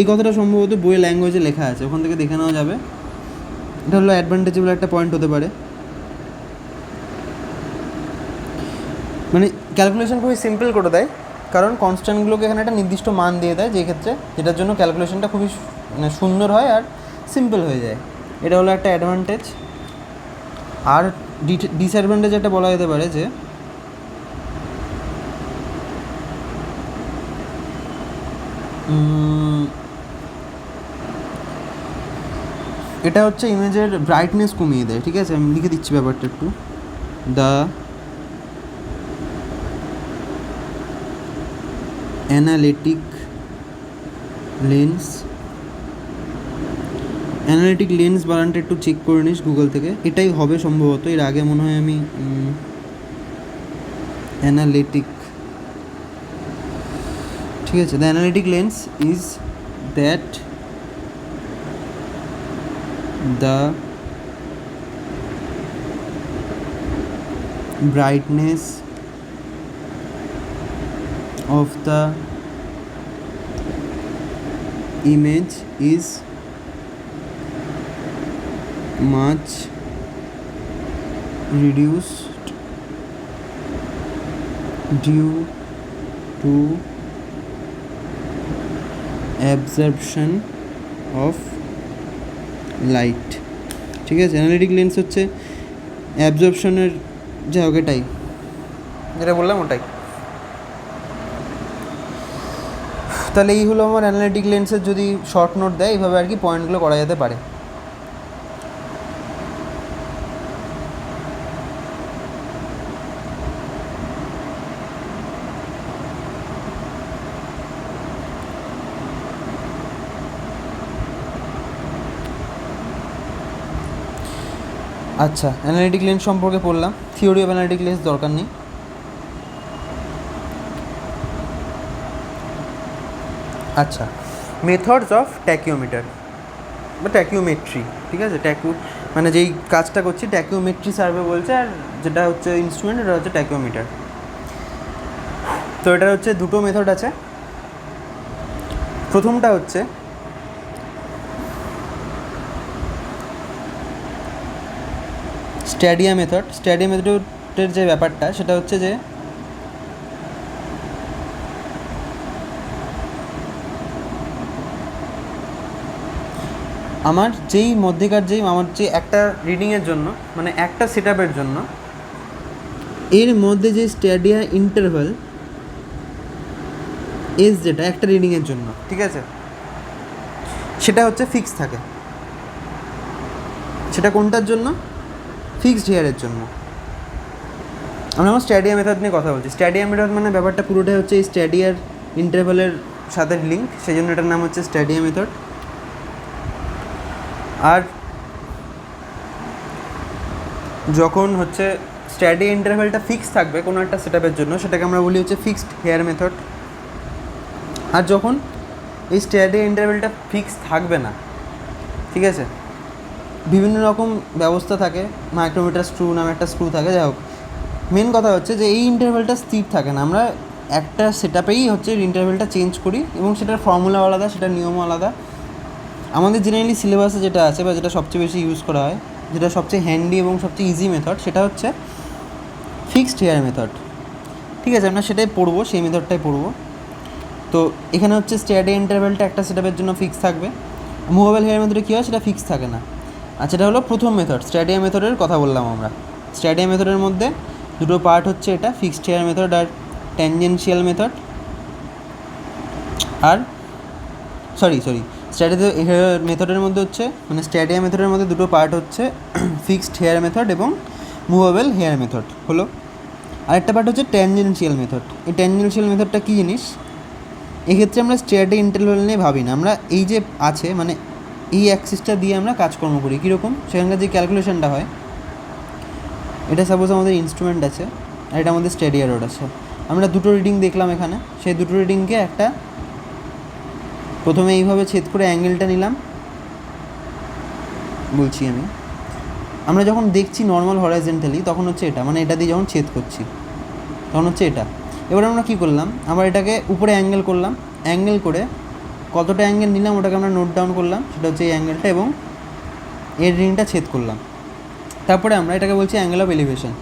এই কথাটা সম্ভবত বইয়ের ল্যাঙ্গুয়েজে লেখা আছে, ওখান থেকে দেখে নেওয়া যাবে। এটা হলো অ্যাডভান্টেজেবল একটা পয়েন্ট হতে পারে। মানে ক্যালকুলেশন খুবই সিম্পল করে দেয়, কারণ কনস্ট্যান্টগুলোকে এখানে একটা নির্দিষ্ট মান দিয়ে দেয়, যে ক্ষেত্রে যেটার জন্য ক্যালকুলেশনটা খুবই মানে সুন্দর হয় আর সিম্পল হয়ে যায়। এটা হলো একটা অ্যাডভান্টেজ। আর ডিসঅ্যাডভান্টেজ একটা বলা যেতে পারে যে এটা হচ্ছে ইমেজের ব্রাইটনেস কমিয়ে দেয়। ঠিক আছে, আমি লিখে দিচ্ছি ব্যাপারটা একটু। দ্য অ্যানালিটিক লেন্স বানানটা একটু চেক করে নিস গুগল থেকে, এটাই হবে সম্ভবত। এর আগে মনে হয় আমি অ্যানালিটিক, ঠিক আছে, the analytic lens is that the brightness of the image is much reduced due to absorption of light। ঠিক আছে, অ্যানালিটিক লেন্স হচ্ছে অ্যাবজর্পশনের, যাই হোক এটাই যেটা বললাম ওটাই। তাহলে এই হলো আমার অ্যানালিটিক লেন্সের যদি শর্ট নোট দেয়, এইভাবে আর কি পয়েন্টগুলো করা যেতে পারে। আচ্ছা, অ্যানালিটিক লেন্স সম্পর্কে পড়লাম, থিওরি অফ অ্যানালিটিক লেন্স দরকার নেই। আচ্ছা, মেথডস অফ ট্যাকিওমিটার বা ট্যাকিওমেট্রি। ঠিক আছে, মানে যেই কাজটা করছি ট্যাকিওমেট্রি সার্ভে বলছে, আর যেটা হচ্ছে ইনস্ট্রুমেন্ট এটা হচ্ছে ট্যাকিওমিটার। তো এটার হচ্ছে দুটো মেথড আছে। প্রথমটা হচ্ছে স্ট্যাডিয়া মেথড। স্ট্যাডিয়া মেথডের যে ব্যাপারটা সেটা হচ্ছে যে আমার যে একটা রিডিংয়ের জন্য, মানে একটা সেট আপের জন্য এর মধ্যে যে স্ট্যাডিয়া ইন্টারভাল এস, যেটা একটা রিডিংয়ের জন্য, ঠিক আছে, সেটা হচ্ছে ফিক্স থাকে। সেটা কোনটার জন্য? ফিক্সড হেয়ারের জন্য। আমরা আমার স্ট্যাডিয়া মেথড নিয়ে কথা বলছি। স্ট্যাডিয়া মেথড মানে ব্যাপারটা পুরোটাই হচ্ছে এই স্ট্যাডিয়ার ইন্টারভালের সাথে লিঙ্ক, সেই জন্য এটার নাম হচ্ছে স্ট্যাডিয়া মেথড। আর যখন হচ্ছে স্ট্যাডিয়া ইন্টারভ্যালটা ফিক্স থাকবে কোনো একটা সেট আপের জন্য, সেটাকে আমরা বলি হচ্ছে ফিক্সড হেয়ার মেথড। আর যখন এই স্ট্যাডিয়া ইন্টারভ্যালটা ফিক্স থাকবে না, ঠিক আছে, বিভিন্ন রকম ব্যবস্থা থাকে, মাইক্রোমিটার স্ক্রু নামে একটা স্ক্রু থাকে, যাই হোক, মেন কথা হচ্ছে যে এই ইন্টারভ্যালটা স্থির থাকে না। আমরা একটা সেট আপেই হচ্ছে ইন্টারভ্যালটা চেঞ্জ করি, এবং সেটার ফর্মুলাও আলাদা, সেটার নিয়মও আলাদা। আমাদের জেনারেলি সিলেবাসে যেটা আছে বা যেটা সবচেয়ে বেশি ইউজ করা হয়, যেটা সবচেয়ে হ্যান্ডি এবং সবচেয়ে ইজি মেথড, সেটা হচ্ছে ফিক্সড হেয়ার মেথড। ঠিক আছে, আমরা সেটাই পড়বো, সেই মেথডটাই পড়বো। তো এখানে হচ্ছে স্ট্যাডিয়া ইন্টারভ্যালটা একটা সেট আপের জন্য ফিক্স থাকবে। মুভেবল হেয়ার মেথডে কী হয়, সেটা ফিক্স থাকে না। আচ্ছা, এটা হলো প্রথম মেথড, স্ট্যাডিয়া মেথডের কথা বললাম আমরা। স্ট্যাডিয়া মেথডের মধ্যে দুটো পার্ট হচ্ছে এটা, ফিক্সড হেয়ার মেথড আর ট্যানজেনশিয়াল মেথড। আর স্ট্যাডিয়া মেথডের মধ্যে হচ্ছে, মানে স্ট্যাডিয়া মেথডের মধ্যে দুটো পার্ট হচ্ছে ফিক্সড হেয়ার মেথড এবং মুভেবল হেয়ার মেথড হলো। আরেকটা পার্ট হচ্ছে ট্যানজেনশিয়াল মেথড। এই ট্যানজেনশিয়াল মেথডটা কী জিনিস? এক্ষেত্রে আমরা স্ট্যাডিয়া ইন্টারভ্যাল নিয়ে ভাবি না, আমরা এই যে আছে, মানে এই অ্যাক্সিসটা দিয়ে আমরা কাজকর্ম করি। কীরকম? সেখানকার যে ক্যালকুলেশনটা হয়, এটা সাপোজ আমাদের ইনস্ট্রুমেন্ট আছে আর এটা আমাদের স্টাডি রড আছে। আমরা দুটো রিডিং দেখলাম এখানে, সেই দুটো রিডিংকে একটা প্রথমে এইভাবে ছেদ করে অ্যাঙ্গেলটা নিলাম, বলছি আমরা যখন দেখছি নর্মাল হরাইজেন্টালি তখন হচ্ছে এটা, মানে এটা দিয়ে যখন ছেদ করছি তখন হচ্ছে এটা। এবার আমরা কী করলাম, আবার এটাকে উপরে অ্যাঙ্গেল করলাম, অ্যাঙ্গেল করে কতটা অ্যাঙ্গেল নিলাম ওটাকে আমরা নোট ডাউন করলাম, সেটা হচ্ছে এই অ্যাঙ্গেলটা, এবং এর রিডিংটা ছেদ করলাম। তারপরে আমরা এটাকে বলছি অ্যাঙ্গেল অফ এলিভেশন।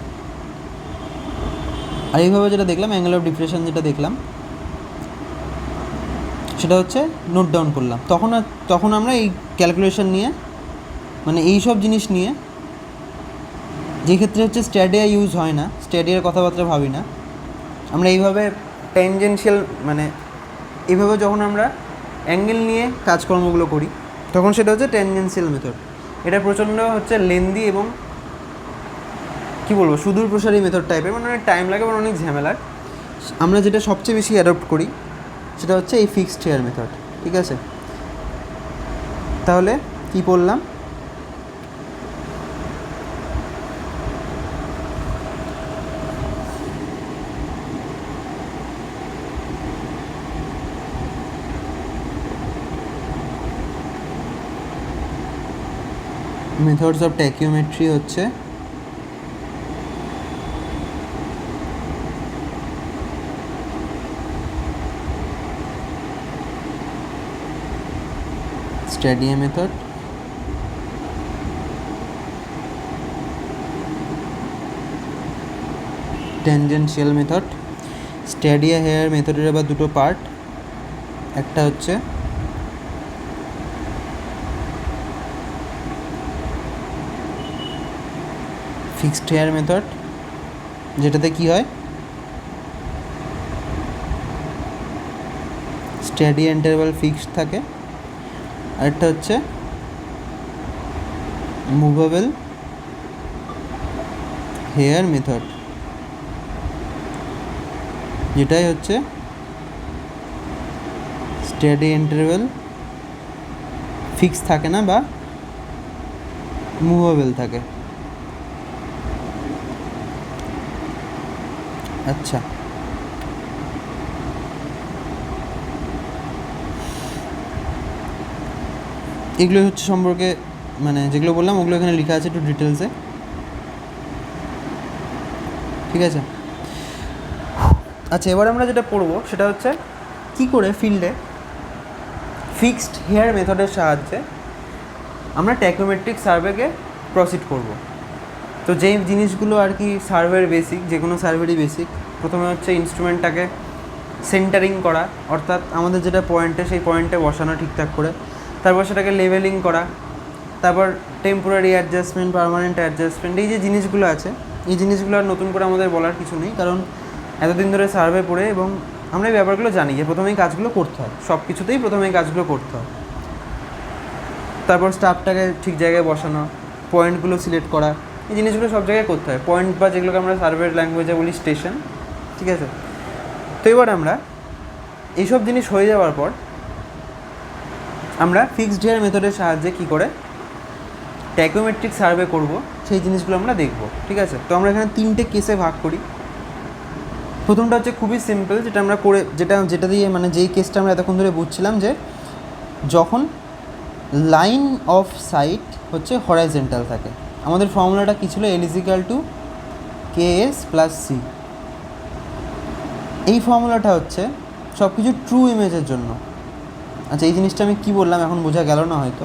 আর এইভাবে যেটা দেখলাম অ্যাঙ্গেল অফ ডিপ্রেশন যেটা দেখলাম সেটা হচ্ছে নোট ডাউন করলাম। তখন আমরা এই ক্যালকুলেশন নিয়ে, মানে এই সব জিনিস নিয়ে, যে ক্ষেত্রে হচ্ছে স্ট্যাডিয়া ইউজ হয় না, স্ট্যাডিয়ার কথাবার্তা ভাবি না, আমরা এইভাবে ট্যানজেনশিয়াল, মানে এইভাবে যখন আমরা অ্যাঙ্গেল নিয়ে কাজকর্মগুলো করি তখন সেটা হচ্ছে ট্যানজেনশিয়াল মেথড। এটা প্রচণ্ড হচ্ছে লেন্দি এবং কী বলবো সুদূর প্রসারী মেথড টাইপের, মানে অনেক টাইম লাগে এবং অনেক ঝামেলার। আমরা যেটা সবচেয়ে বেশি অ্যাডপ্ট করি সেটা হচ্ছে এই ফিক্সড হেয়ার মেথড। ঠিক আছে, তাহলে কি পড়লাম? মেথডস অফ ট্যাকিওমেট্রি হচ্ছে স্ট্যাডিয়া মেথড, ট্যানজেনশিয়াল মেথড। স্ট্যাডিয়া হেয়ার মেথডের আবার দুটো পার্ট, একটা হচ্ছে ফিক্সড হেয়ার মেথড, যেটাতে কি হয় স্ট্যাডি ইন্টারভাল ফিক্সড থাকে, আরেকটা হচ্ছে মুভেবল হেয়ার মেথড, যেটাই হচ্ছে স্ট্যাডি ইন্টারভাল ফিক্স থাকে না বা মুভেবল থাকে। আচ্ছা, এগুলো হচ্ছে সম্পর্কে, মানে যেগুলো বললাম ওগুলো এখানে লেখা আছে একটু ডিটেলসে। ঠিক আছে, আচ্ছা এবার আমরা যেটা পড়বো সেটা হচ্ছে কী করে ফিল্ডে ফিক্সড হেয়ার মেথডের সাহায্যে আমরা ট্যাকিওমেট্রিক সার্ভেকে প্রসিড করব। তো যেই জিনিসগুলো আর কি সার্ভের বেসিক, যে কোনো সার্ভেরই বেসিক, প্রথমে হচ্ছে ইনস্ট্রুমেন্টটাকে সেন্টারিং করা, অর্থাৎ আমাদের যেটা পয়েন্টে সেই পয়েন্টে বসানো ঠিকঠাক করে, তারপর সেটাকে লেভেলিং করা, তারপর টেম্পোরারি অ্যাডজাস্টমেন্ট, পার্মানেন্ট অ্যাডজাস্টমেন্ট, এই যে জিনিসগুলো আছে এই জিনিসগুলো আর নতুন করে আমাদের বলার কিছু নেই, কারণ এতদিন ধরে সার্ভে পড়ে এবং আমরা এই ব্যাপারগুলো জানি যে প্রথমেই কাজগুলো করতে হয়, সব কিছুতেই প্রথমেই কাজগুলো করতে হয়। তারপর স্টাফটাকে ঠিক জায়গায় বসানো, পয়েন্টগুলো সিলেক্ট করা, এই জিনিসগুলো সব জায়গায় করতে হয়, পয়েন্ট বা যেগুলোকে আমরা সার্ভের ল্যাঙ্গুয়েজে বলি স্টেশন। ঠিক আছে, তো এবার আমরা এইসব জিনিস হয়ে যাওয়ার পর আমরা ফিক্সড হেয়ার মেথডের সাহায্যে কী করে ট্যাকিওমেট্রিক সার্ভে করব সেই জিনিসগুলো আমরা দেখব। ঠিক আছে, তো আমরা এখানে 3টে কেসে ভাগ করি। প্রথমটা হচ্ছে খুবই সিম্পল, যেটা আমরা করে যেটা দিয়ে মানে যেই কেসটা আমরা এতক্ষণ ধরে বুঝছিলাম, যে যখন লাইন অফ সাইট হচ্ছে হরাইজেন্টাল থাকে। আমাদের ফর্মুলাটা কী ছিল? L = KS + C। এই ফর্মুলাটা হচ্ছে সব কিছু ট্রু ইমেজের জন্য। আচ্ছা, এই জিনিসটা আমি কী বললাম এখন বোঝা গেল না হয়তো,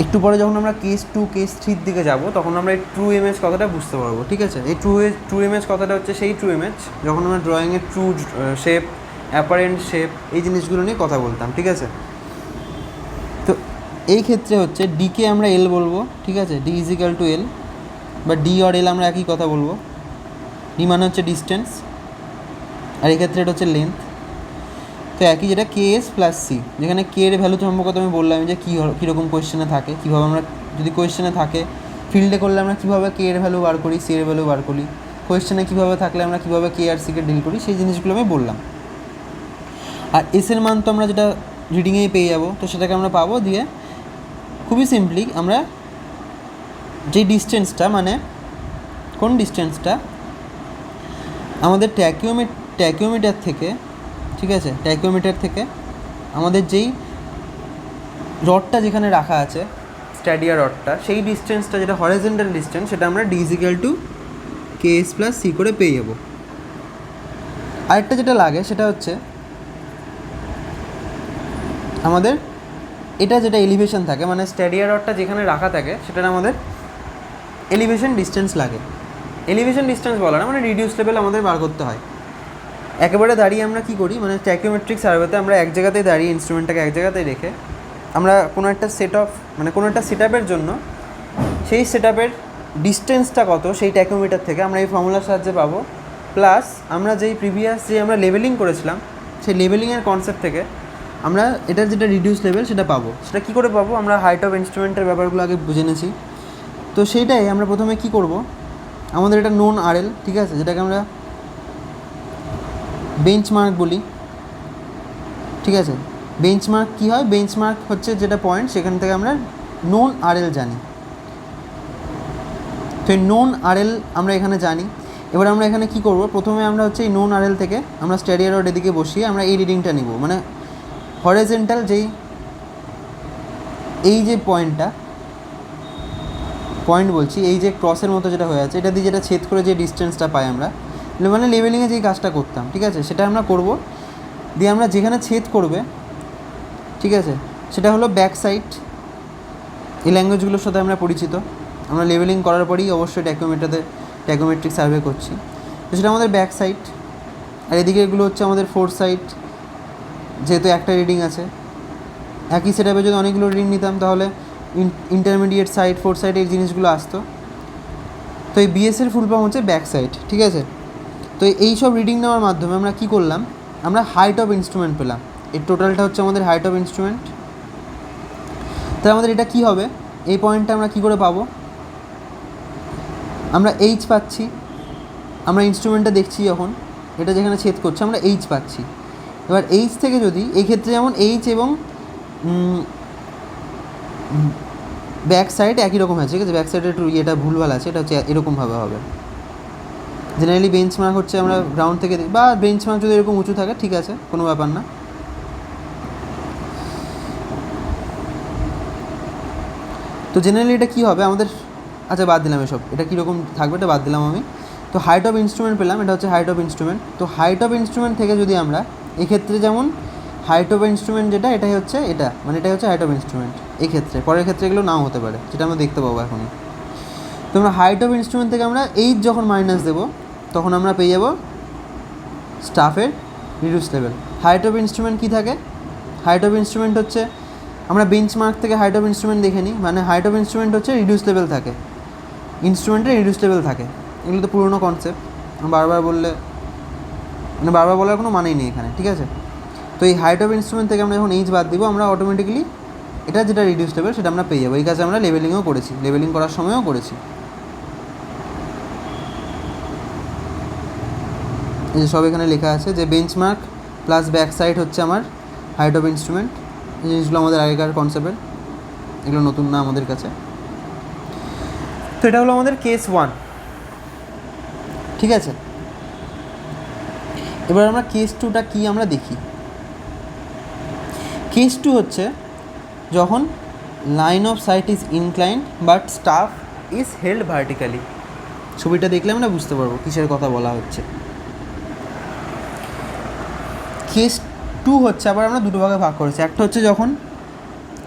একটু পরে যখন আমরা কেস 2 কেস 3 দিকে যাব তখন আমরা এই ট্রু ইমেজ কথাটা বুঝতে পারবো। ঠিক আছে, এই ট্রু ইমেজ কথাটা হচ্ছে সেই ট্রু ইমেজ যখন আমরা ড্রয়িংয়ের ট্রু শেপ, অ্যাপারেন্ট শেপ, এই জিনিসগুলো নিয়ে কথা বলতাম। ঠিক আছে, তো এই ক্ষেত্রে হচ্ছে ডিকে আমরা এল বলবো। ঠিক আছে, D = L, বা ডি আর এল আমরা একই কথা বলবো। ডি মানে হচ্ছে ডিস্টেন্স, আর এই ক্ষেত্রে এটা হচ্ছে লেন্থ। তো একই, যেটা KS + C, যেখানে কে এর ভ্যালু সম্পর্কে আমি বললাম যে কীরকম কোয়েশ্চেনে থাকে, কীভাবে আমরা যদি কোয়েশ্চেনে থাকে ফিল্ডে করলে আমরা কীভাবে কে এর ভ্যালু বার করি, সি এর ভ্যালু বার করি, কোয়েশ্চেনে কীভাবে থাকলে আমরা কীভাবে কে আর সিকে ডিল করি, সেই জিনিসগুলো আমি বললাম। আর এস এর মান তো আমরা যেটা রিডিংয়েই পেয়ে যাবো, তো সেটাকে আমরা পাবো। দিয়ে খুবই সিম্পলি আমরা যে ডিস্টেন্সটা, মানে কোন ডিস্টেন্সটা আমাদের ট্যাকিওমিটার থেকে, ঠিক আছে, ট্যাকিওমিটার থেকে আমাদের যেই রডটা যেখানে রাখা আছে, স্ট্যাডিয়া রডটা, সেই ডিস্টেন্সটা যেটা হরিজন্টাল ডিস্টেন্স, সেটা আমরা D is equal to K S plus C করে পেয়ে যাবো। আরেকটা যেটা লাগে সেটা হচ্ছে আমাদের এটা যেটা এলিভেশন থাকে, মানে স্ট্যাডিয়া রডটা যেখানে রাখা থাকে সেটার আমাদের এলিভেশন ডিস্টেন্স লাগে। এলিভেশন ডিস্টেন্স বলা না, মানে রিডিউস লেভেল আমাদের বার করতে হয়। একেবারে দাঁড়িয়ে আমরা কী করি, মানে ট্যাকিওমেট্রিক সার্ভেতে আমরা এক জায়গাতেই দাঁড়িয়ে ইনস্ট্রুমেন্টটাকে এক জায়গাতেই রেখে আমরা কোনো একটা কোনো একটা সেট আপের জন্য সেই সেট আপের ডিস্টেন্সটা কত সেই ট্যাকিওমিটার থেকে আমরা এই ফর্মুলার সাহায্যে পাবো, প্লাস আমরা যেই প্রিভিয়াস যে আমরা লেভেলিং করেছিলাম সেই লেভেলিংয়ের কনসেপ্ট থেকে আমরা এটার যেটা রিডিউস লেভেল সেটা পাবো। সেটা কী করে পাবো, আমরা হাইট অফ ইনস্ট্রুমেন্টের ব্যাপারগুলো আগে বুঝে নিয়েছি। তো সেইটাই আমরা প্রথমে কী করব, আমাদের এটা নোন আরএল, ঠিক আছে, যেটাকে আমরা বেঞ্চমার্ক বলি, ঠিক আছে। বেঞ্চমার্ক কী হয়, বেঞ্চমার্ক হচ্ছে যেটা পয়েন্ট, সেখান থেকে আমরা নোন আরএল জানি। তো এই নোন আরএল আমরা এখানে জানি। এবার আমরা এখানে কী করব, প্রথমে আমরা হচ্ছে এই নোন আরএল থেকে আমরা স্ট্যাডিয়া রড এদিকে বসিয়ে আমরা এই রিডিংটা নিব, মানে হরিজন্টাল যেই এই যে পয়েন্ট বলছি, এই যে ক্রসের মতো যেটা হয়ে আছে, এটা দিয়ে যেটা ছেদ করে যে ডিস্টেন্সটা পাই আমরা, মানে লেভেলিংয়ে যেই কাজটা করতাম, ঠিক আছে, সেটা আমরা করব। দিয়ে আমরা যেখানে ছেদ করবে, ঠিক আছে, সেটা হলো ব্যাক সাইড। এই ল্যাঙ্গুয়েজগুলোর সাথে আমরা পরিচিত, আমরা লেভেলিং করার পরেই অবশ্যই ট্যাকিওমেট্রিক সার্ভে করছি। তো সেটা আমাদের ব্যাক সাইড, আর এদিকে এগুলো হচ্ছে আমাদের ফোর সাইড। যেহেতু একটা রিডিং আছে, একই সেট আপে যদি অনেকগুলো রিডিং নিতাম তাহলে ইন্টারমিডিয়েট সাইড, ফোর সাইড এই জিনিসগুলো আসতো। তো এই বিএসের ফুল ফর্ম হচ্ছে ব্যাক সাইড, ঠিক আছে। তো এই সব রিডিং নেওয়ার মাধ্যমে আমরা কী করলাম, আমরা হাইট অফ ইনস্ট্রুমেন্ট পেলাম। এই টোটালটা হচ্ছে আমাদের হাইট অফ ইনস্ট্রুমেন্ট। তাহলে আমাদের এটা কী হবে, এই পয়েন্টটা আমরা কী করে পাবো, আমরা এইচ পাচ্ছি। আমরা ইনস্ট্রুমেন্টটা দেখছি যখন এটা যেখানে ছেদ করছে আমরা এইচ পাচ্ছি। এবার এইচ থেকে যদি এই ক্ষেত্রে যেমন এইচ এবং ব্যাক সাইড একই রকম আছে, ঠিক আছে, ব্যাক সাইডের একটু এটা ভুলভাল আছে, এটা হচ্ছে এরকমভাবে হবে। জেনারেলি বেঞ্চ মার্ক হচ্ছে আমরা গ্রাউন্ড থেকে দিই, বা বেঞ্চ মার্ক যদি এরকম উঁচু থাকে ঠিক আছে, কোনো ব্যাপার না। তো জেনারেলি এটা কী হবে আমাদের, আচ্ছা বাদ দিলাম এসব, এটা কীরকম থাকবে এটা বাদ দিলাম আমি। তো হাইট অফ ইনস্ট্রুমেন্ট পেলাম, এটা হচ্ছে হাইট অফ ইনস্ট্রুমেন্ট। তো হাইট অফ ইনস্ট্রুমেন্ট থেকে যদি আমরা এক্ষেত্রে যেমন হাইট অফ ইনস্ট্রুমেন্ট যেটা, এটাই হচ্ছে এটা, মানে এটাই হচ্ছে হাইট অফ ইনস্ট্রুমেন্ট। এই ক্ষেত্রে পরের ক্ষেত্রে এগুলো নাও হতে পারে, যেটা আমরা দেখতে পাবো এখনই। তো আমরা হাইট অফ ইনস্ট্রুমেন্ট থেকে আমরা এইচ যখন মাইনাস দেবো তখন আমরা পেয়ে যাবো স্টাফের reduce level. Height of instrument কী থাকে, হাইট অফ ইনস্ট্রুমেন্ট হচ্ছে আমরা বেঞ্চ মার্ক থেকে হাইট অফ ইনস্ট্রুমেন্ট দেখে নিই, মানে হাইট অফ ইনস্ট্রুমেন্ট হচ্ছে রিডিউস লেভেল থাকে, ইনস্ট্রুমেন্টের রিডিউস লেভেল থাকে। এগুলো তো পুরোনো কনসেপ্ট, বারবার বলার কোনো মানেই নেই এখানে, ঠিক আছে। তো এই হাইট অফ ইনস্ট্রুমেন্ট থেকে আমরা যখন এইচ বাদ দিব, আমরা অটোমেটিক্যালি এটা যেটা রিডিউস লেভেল সেটা আমরা পেয়ে যাবো। এই কাজে আমরা লেভেলিংও করেছি, লেভেলিং করার সময়ও করেছি। এই যে সব এখানে লেখা আছে যে বেঞ্চমার্ক প্লাস ব্যাক সাইড হচ্ছে আমার হাইট অফ ইনস্ট্রুমেন্ট। এই জিনিসগুলো আমাদের আগেকার কনসেপ্টের, এগুলো নতুন না আমাদের কাছে। তো এটা হলো আমাদের কেস 1, ঠিক আছে। এবার আমরা কেস 2টা কী আমরা দেখি। কেস 2 হচ্ছে যখন line of site is inclined but staff is held vertically. ছবিটা দেখলে আমরা বুঝতে পারবো কিসের কথা বলা হচ্ছে। কেস 2 হচ্ছে আবার আমরা দুটো ভাগে ভাগ করেছি। একটা হচ্ছে যখন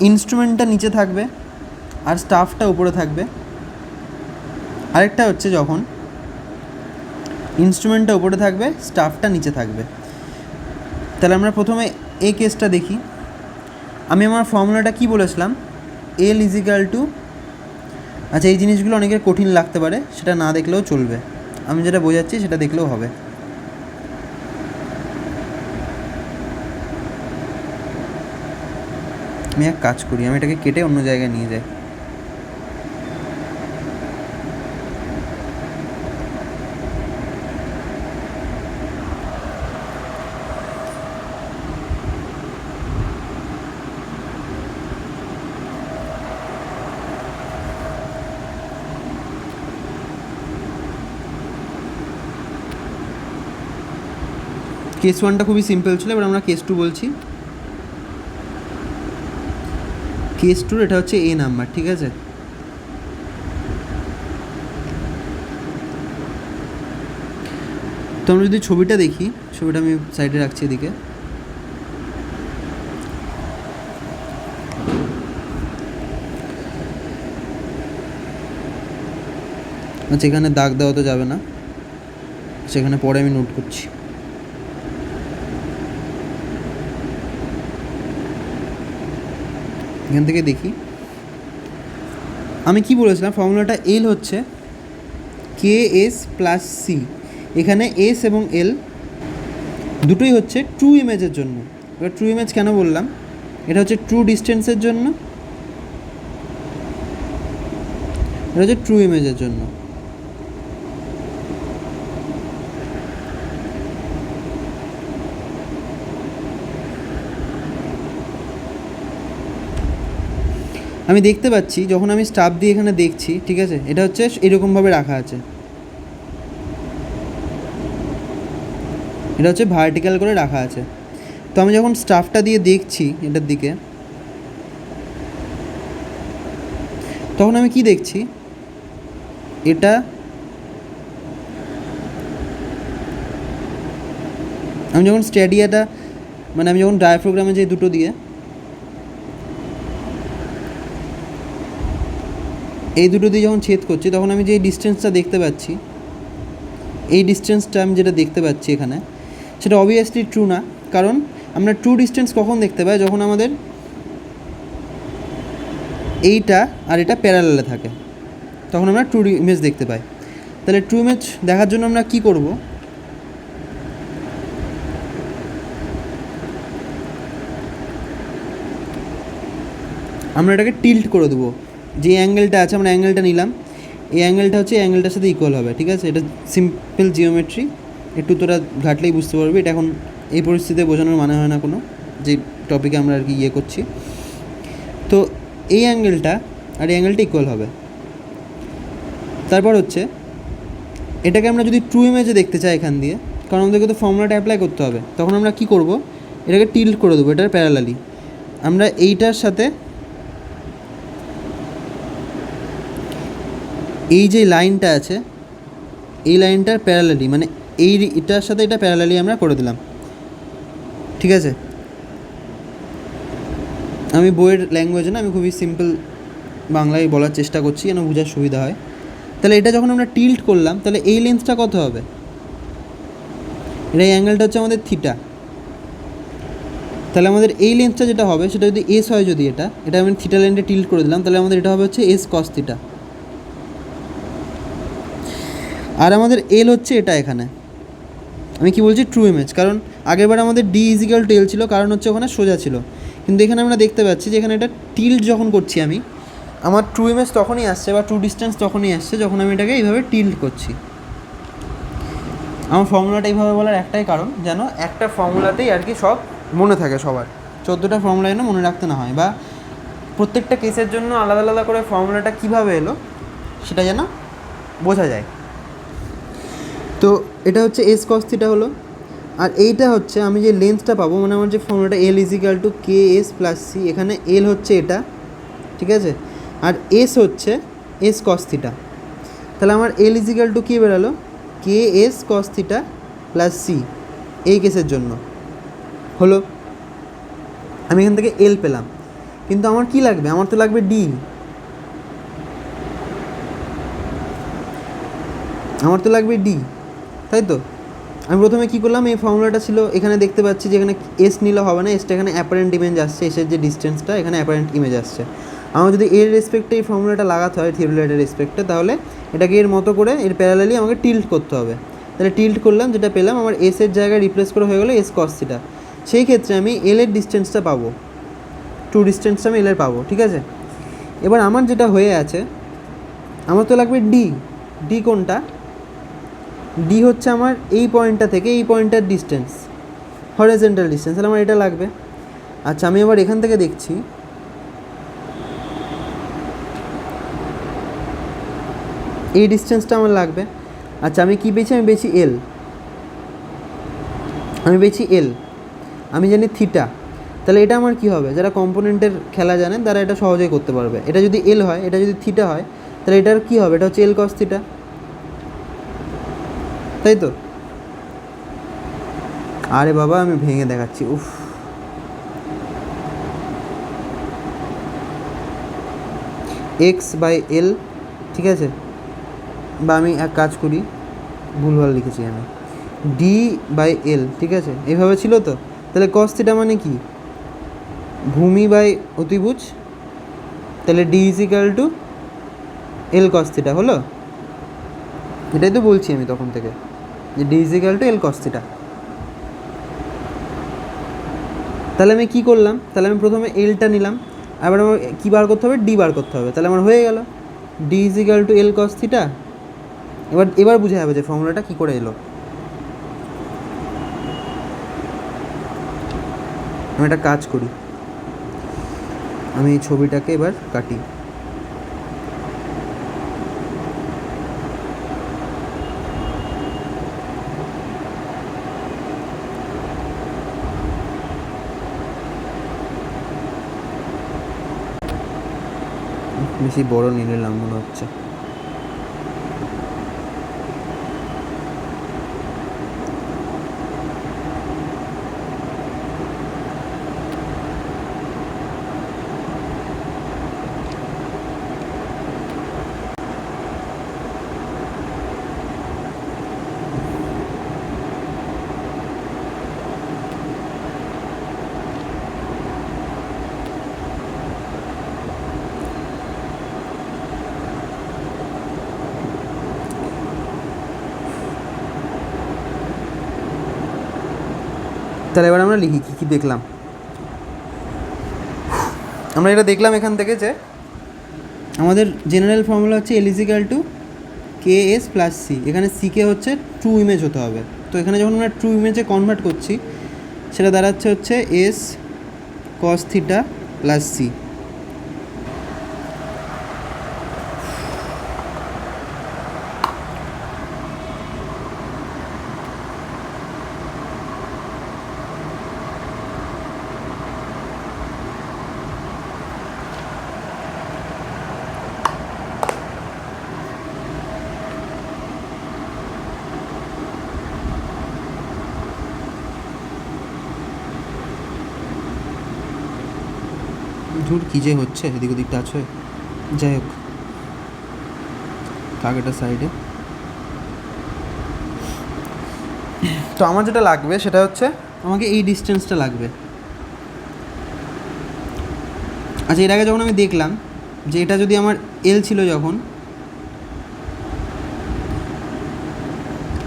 ইনস্ট্রুমেন্টটা নিচে থাকবে আর স্টাফটা উপরে থাকবে, আরেকটা হচ্ছে যখন ইনস্ট্রুমেন্টটা উপরে থাকবে স্টাফটা নিচে থাকবে। তাহলে আমরা প্রথমে এই কেসটা দেখি। আমি আমার ফর্মুলাটা কী বলেছিলাম, এল ইজ ইকাল টু, আচ্ছা এই জিনিসগুলো অনেকের কঠিন লাগতে পারে, সেটা না দেখলেও চলবে, আমি যেটা বোঝাচ্ছি সেটা দেখলেও হবে। আমি এক কাজ করি, আমি এটাকে কেটে অন্য জায়গায় নিয়ে যাই। কেস ওয়ানটা খুবই সিম্পল ছিল, এবার আমরা কেস টু বলছি। কেস টুর এটা হচ্ছে এ নাম্বার, ঠিক আছে। তো আমরা যদি ছবিটা দেখি, ছবিটা আমি সাইডে রাখছি এদিকে। আচ্ছা, এখানে দাগ দেওয়া তো যাবে না, সেখানে পরে আমি নোট করছি। এখান থেকে দেখি আমি কি বলেছিলাম, ফর্মুলাটা এল হচ্ছে কে এস প্লাস সি। এখানে এস এবং এল দুটোই হচ্ছে ট্রু ইমেজের জন্য। এবার ট্রু ইমেজ কেন বললাম, এটা হচ্ছে ট্রু ডিস্টেন্সের জন্য, এটা হচ্ছে ট্রু ইমেজের জন্য। আমি দেখতে পাচ্ছি যখন আমি স্টাফ দিয়ে এখানে দেখছি, ঠিক আছে, এটা হচ্ছে এরকমভাবে রাখা আছে, এটা হচ্ছে ভার্টিক্যাল করে রাখা আছে। তো আমি যখন স্টাফটা দিয়ে দেখছি এটার দিকে, তখন আমি কি দেখছি, এটা আমি যখন স্ট্যাডিয়াটা মানে আমি যখন ডায়াফ্রামে যে দুটো দিয়ে এই দুটো দিয়ে যখন ছেদ করছি, তখন আমি যে ডিস্টেন্সটা দেখতে পাচ্ছি, এই ডিস্টেন্সটা আমি যেটা দেখতে পাচ্ছি এখানে, সেটা অবভিয়াসলি ট্রু না। কারণ আমরা ট্রু ডিস্টেন্স কখন দেখতে পাই, যখন আমাদের এইটা আর এটা প্যারালালে থাকে, তখন আমরা ট্রু ইমেজ দেখতে পাই। তাহলে ট্রু ইমেজ দেখার জন্য আমরা কি করব, আমরা এটাকে টিল্ট করে দেবো। যে অ্যাঙ্গেলটা আছে, আমরা অ্যাঙ্গেলটা নিলাম, এই অ্যাঙ্গেলটা হচ্ছে এই অ্যাঙ্গেলটার সাথে ইকুয়াল হবে, ঠিক আছে। এটা সিম্পল জিওমেট্রি, একটু তোরা ঘাটলেই বুঝতে পারবি। এটা এখন এই পরিস্থিতিতে বোঝানোর মানে হয় না কোনো, যে টপিকে আমরা আর কি ইয়ে করছি। তো এই অ্যাঙ্গেলটা আর এই অ্যাঙ্গেলটা ইকুয়াল হবে। তারপর হচ্ছে এটাকে আমরা যদি ট্রু ইমেজে দেখতে চাই এখান দিয়ে, কারণ আমাদেরকে তো ফর্মুলাটা অ্যাপ্লাই করতে হবে, তখন আমরা কি করব, এটাকে টিল্ট করে দেবো এটার প্যারালালি। আমরা এইটার সাথে এই যে লাইনটা আছে, এই লাইনটার প্যারালালি, মানে এটার সাথে এটা প্যারালালি আমরা করে দিলাম, ঠিক আছে। আমি বইয়ের ল্যাঙ্গুয়েজে না, আমি খুবই সিম্পল বাংলায় বলার চেষ্টা করছি যেন বোঝার সুবিধা হয়। তাহলে এটা যখন আমরা টিল্ট করলাম, তাহলে এই লেন্সটা কত হবে, এটা এই অ্যাঙ্গেলটা হচ্ছে আমাদের থিটা। তাহলে আমাদের এই লেন্সটা যেটা হবে, সেটা যদি এস হয়, যদি এটা আমি থিটা লেন্সে টিল্ট করে দিলাম, তাহলে আমাদের এটা হবে হচ্ছে এস কস থিটা। আর আমাদের এল হচ্ছে এটা, এখানে আমি কি বলছি, ট্রু ইমেজ। কারণ আগেরবার আমাদের ডি ইজিক্যাল টু এল ছিল, কারণ হচ্ছে ওখানে সোজা ছিল, কিন্তু এখানে আমরা দেখতে পাচ্ছি যে এখানে এটা টিল্ট যখন করছি আমি, আমার ট্রু ইমেজ তখনই আসছে বা ট্রু ডিস্টেন্স তখনই আসছে যখন আমি এটাকে এইভাবে টিল্ট করছি। আমার ফর্মুলাটা এইভাবে বলার একটাই কারণ, যেন একটা ফর্মুলাতেই আর কি সব মনে থাকে সবার, 14টা ফর্মুলা যেন মনে রাখতে না হয়, বা প্রত্যেকটা কেসের জন্য আলাদা আলাদা করে ফর্মুলাটা কীভাবে এলো সেটা যেন বোঝা যায়। তো এটা হচ্ছে এস কস থিটা হলো। আর এইটা হচ্ছে আমি যে লেন্থটা পাবো, মানে আমার যে ফর্মুলাটা L equal to K S plus C, এখানে এল হচ্ছে এটা, ঠিক আছে, আর এস হচ্ছে এস কস থিটা। তাহলে আমার এল ইজিক্যাল টু কী বেরালো, K S cos theta plus C, এই কেসের জন্য হলো। আমি এখান থেকে এল পেলাম, কিন্তু আমার কি লাগবে, আমার তো লাগবে ডি, আমার তো লাগবে ডি, তাই তো। আমি প্রথমে কী করলাম, এই ফর্মুলাটা ছিল এখানে দেখতে পাচ্ছি যে এখানে এস নিলে হবে না, এসটা এখানে অ্যাপারেন্ট ইমেজ আসছে, এসের যে ডিস্টেন্সটা এখানে অ্যাপারেন্ট ইমেজ আসছে। আমার যদি এর রেসপেক্টে এই ফর্মুলাটা লাগাতে হয় থিওরিলেটের রেসপেক্টে, তাহলে এটাকে এর মতো করে এর প্যারালালি আমাকে টিল্ট করতে হবে। তাহলে টিল্ট করলাম, যেটা পেলাম আমার এসের জায়গায় রিপ্লেস করে হয়ে গেলো এস কস থিটা। সেই ক্ষেত্রে আমি এল এর ডিস্টেন্সটা পাবো, টু ডিস্টেন্সটা আমি এল এর পাবো, ঠিক আছে। এবার আমার যেটা হয়ে আছে, আমার তো লাগবে ডি। ডি কোনটা, ডি হচ্ছে আমার এই পয়েন্টটা থেকে এই পয়েন্টটার ডিস্টেন্স, হরিজন্টাল ডিস্টেন্স, তাহলে আমার এটা লাগবে। আচ্ছা, আমি আবার এখান থেকে দেখছি, এই ডিস্টেন্সটা আমার লাগবে। আচ্ছা, আমি কী পেয়েছি, আমি পেয়েছি এল। আমি পেয়েছি এল, আমি জানি থিটা, তাহলে এটা আমার কী হবে? যারা কম্পোনেন্টের খেলা জানেন তারা এটা সহজেই করতে পারবে। এটা যদি এল হয়, এটা যদি থিটা হয়, তাহলে এটার কী হবে? এটা হচ্ছে এল কস থিটা, তাই তো? আরে বাবা আমি ভেঙে দেখাচ্ছি, উফ। এক্স বাই এল, ঠিক আছে, বা আমি এক কাজ করি, ভুলভাল লিখেছি আমি, ডি বাই এল, ঠিক আছে, এইভাবে ছিল তো। তাহলে কস থিটা মানে কি? ভূমি বাই অতিভুজ, তাহলে D is equal to L cos theta হলো। এটাই তো বলছি আমি তখন থেকে, যে D is equal to L cos theta. তাহলে আমি কী করলাম? তাহলে আমি প্রথমে এলটা নিলাম, এবার আমার কী বার করতে হবে? ডি বার করতে হবে। তাহলে আমার হয়ে গেল D is equal to L cos theta. এবার বুঝে যাবে যে ফর্মুলাটা কী করে এলো। আমি একটা কাজ করি, আমি এই ছবিটাকে এবার কাটি। বেশি বড় নিয়ে নিলাম মনে হচ্ছে। তাহলে এবার আমরা লিখি কী কী দেখলাম। আমরা এটা দেখলাম এখান থেকে যে আমাদের জেনারেল ফর্মুলা হচ্ছে L equal to K S plus C. এখানে সিকে হচ্ছে ট্রু ইমেজ হতে হবে। তো এখানে যখন আমরা ট্রু ইমেজে কনভার্ট করছি, সেটা দাঁড়াচ্ছে হচ্ছে S cos theta plus C. ধুর কী যে হচ্ছে, এদিক ওদিক টাচ হয়ে, যাই হোক থাক এটা সাইডে। তো আমার যেটা লাগবে সেটা হচ্ছে আমাকে এই ডিস্টেন্সটা লাগবে। আচ্ছা, এর আগে যখন আমি দেখলাম যে এটা যদি আমার এল ছিল, যখন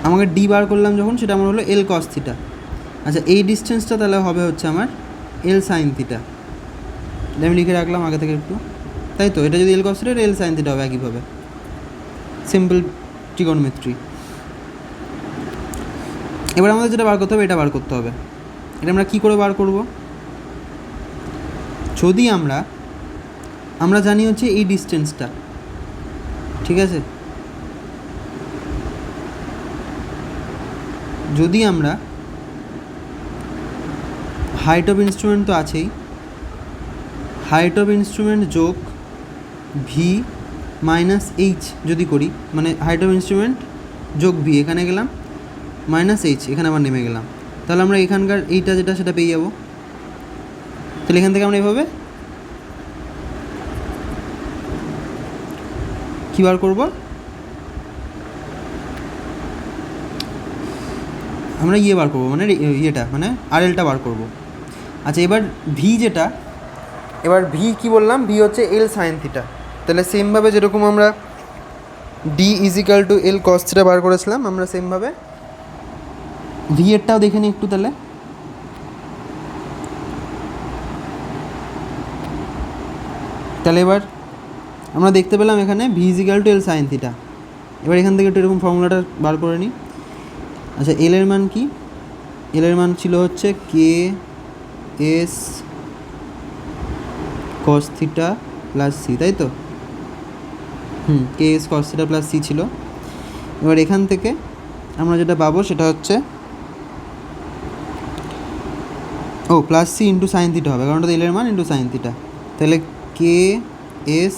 আমাকে ডি বার করলাম যখন, সেটা আমার হলো এল কস থিটা। আচ্ছা, এই ডিস্টেন্সটা তাহলে হবে হচ্ছে আমার এল সাইন থিটা। এটা আমি লিখে রাখলাম আগে থেকে একটু, তাই তো? এটা যদি এল কস থিটা, এটা এল সাইন থিটা হবে একইভাবে, সিম্পল ট্রিগোনোমেট্রি। এবার আমাদের যেটা বার করতে হবে, এটা বার করতে হবে। এটা আমরা কী করে বার করব? যদি আমরা জানি হচ্ছে এই ডিস্টেন্সটা, ঠিক আছে, যদি আমরা হাইট অফ ইনস্ট্রুমেন্ট তো আছেই, হাইট অফ ইনস্ট্রুমেন্ট যোগ ভি মাইনাস এইচ যদি করি, মানে হাইট অফ ইনস্ট্রুমেন্ট যোগ ভি, এখানে গেলাম মাইনাস এইচ, এখানে আবার নেমে গেলাম, তাহলে আমরা এখানকার এইটা যেটা সেটা পেয়ে যাবো। তাহলে এখান থেকে আমরা এভাবে কী বার করবো? আমরা বার করবো, মানে ইয়েটা, মানে আরএলটা বার করবো। আচ্ছা, এবার ভি যেটা, এবার ভি কী বললাম? ভি হচ্ছে এল সাইন থিটা। তাহলে সেমভাবে যেরকম আমরা D is equal to L cos theta বার করেছিলাম, আমরা সেমভাবে ভি এরটাও দেখে নিই একটু। তাহলে এবার আমরা দেখতে পেলাম এখানে V is equal to L sine theta. এবার এখান থেকে একটু এরকম ফর্মুলাটা বার করে নিই। আচ্ছা, এল এর মান কি? এল এর মান ছিল হচ্ছে K S cos theta plus C, তাই তো? K S cos theta plus C ছিল। এবার এখান থেকে আমরা যেটা পাবো সেটা হচ্ছে ও plus C into sine theta হবে, কারণ ওটা এল এর মান ইন্টু সাইন থিটা। তাহলে K S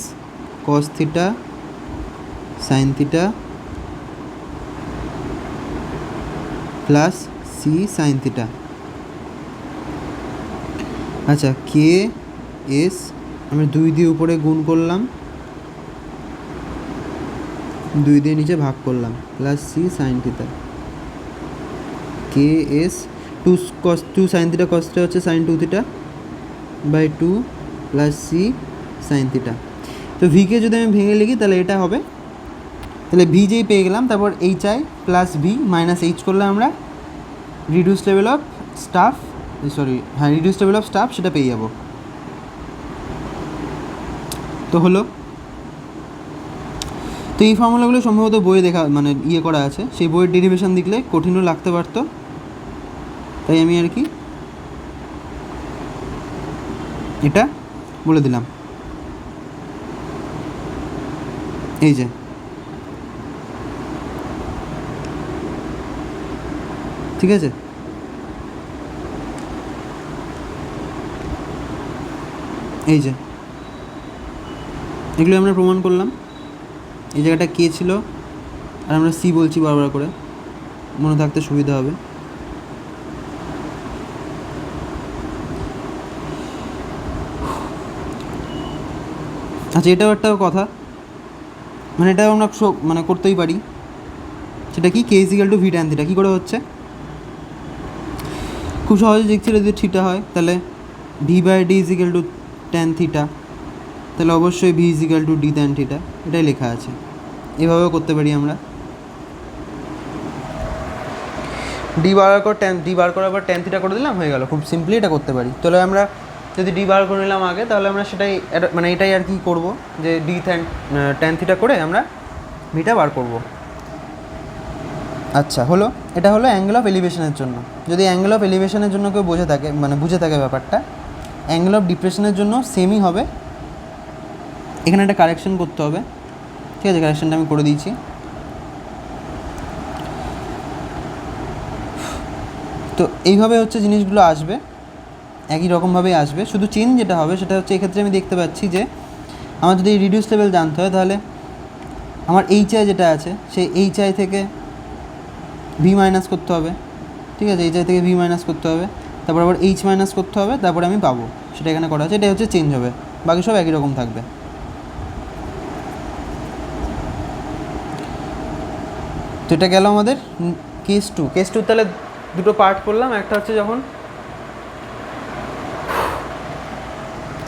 cos theta sine theta plus C sine theta. আচ্ছা, কে এস আমি 2 দিয়ে উপরে গুণ করলাম, 2 দিয়ে নিচে ভাগ করলাম, plus C sine theta. K S 2 sine theta cos theta হচ্ছে sine 2 theta by 2 plus C sine theta. তো ভিকে যদি আমি ভেঙে লিখি তাহলে এটা হবে, তাহলে ভি যেই পেয়ে গেলাম, তারপর H I plus V minus H করলে আমরা reduce level of staff, reduce level of staff সেটা পেয়ে যাব। তো হলো, তো এই ফর্মুলাগুলো সম্ভবত বইয়ে দেখা মানে করা আছে, সেই বইয়ের ডেরিভেশন দেখলে কঠিনও লাগতে পারতো, তাই আমি আর কি এটা বলে দিলাম। এই যে ঠিক আছে, এই যে এগুলো আমরা প্রমাণ করলাম। এই জায়গাটা কে ছিল আর আমরা সি বলছি বারবার করে, মনে থাকতে সুবিধা হবে। আচ্ছা, এটাও একটা কথা, মানে এটাও আমরা মানে করতেই পারি, সেটা কি K equal to V tan theta. কী করে হচ্ছে খুব সহজে দেখছিল, যদি থিটা হয় তাহলে V by D is equal to tan theta, তাহলে অবশ্যই V is equal to D tan theta, এটাই লেখা আছে। এভাবেও করতে পারি আমরা। ডি বার করার পর ট্যান থিটা করে দিলাম, হয়ে গেল, খুব সিম্পলি এটা করতে পারি। তাহলে আমরা যদি ডি বার করে নিলাম আগে, তাহলে আমরা সেটাই মানে এটাই আর কি করব, যে ডি ট্যান থিটা করে আমরা ভিটা বার করব। আচ্ছা হলো, এটা হলো অ্যাঙ্গেল অফ এলিভেশনের জন্য। যদি অ্যাঙ্গেল অফ এলিভেশনের জন্য কেউ বুঝে থাকে ব্যাপারটা, অ্যাঙ্গেল অফ ডিপ্রেশনের জন্য সেমই হবে। এখানে একটা কারেকশন করতে হবে, ঠিক আছে, কারেকশনটা আমি করে দিয়েছি। তো এইভাবে হচ্ছে জিনিসগুলো আসবে, একই রকমভাবেই আসবে, শুধু চেঞ্জ যেটা হবে সেটা হচ্ছে এক্ষেত্রে আমি দেখতে পাচ্ছি যে আমার যদি রিডিউস লেভেল জানতে হয়, তাহলে আমার এইচ আই যেটা আছে সেই এইচ আই থেকে ভি মাইনাস করতে হবে, ঠিক আছে, এইচ আই থেকে ভি মাইনাস করতে হবে, তারপর আবার এইচ মাইনাস করতে হবে, তারপরে আমি পাবো, সেটা এখানে করা আছে। এটাই হচ্ছে চেঞ্জ হবে, বাকি সব একই রকম থাকবে। তো এটা গেল আমাদের কেস টু। তাহলে দুটো পার্ট করলাম, একটা হচ্ছে যখন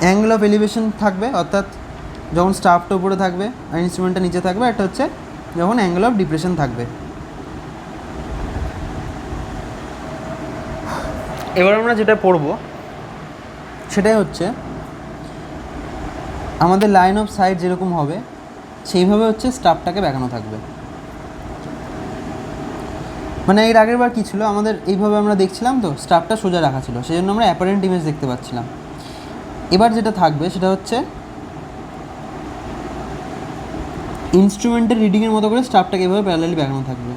অ্যাঙ্গেল অফ এলিভেশন থাকবে, অর্থাৎ যখন স্টাফটা উপরে থাকবে আর ইনস্ট্রুমেন্টটা নিচে থাকবে, একটা হচ্ছে যখন অ্যাঙ্গেল অফ ডিপ্রেশন থাকবে। এবার আমরা যেটা পড়ব সেটাই হচ্ছে আমাদের লাইন অফ সাইট যেরকম হবে সেইভাবে হচ্ছে স্টাফটাকে দেখানো থাকবে। মানে এর আগের বার কী ছিল, আমাদের এইভাবে আমরা দেখছিলাম, তো স্টাফটা সোজা রাখা ছিল, সেই জন্য আমরা অ্যাপারেন্ট ইমেজ দেখতে পাচ্ছিলাম। এবার যেটা থাকবে সেটা হচ্ছে ইনস্ট্রুমেন্টের রিডিংয়ের মতো করে স্টাফটাকে এভাবে প্যারালালি দেখানো থাকবে,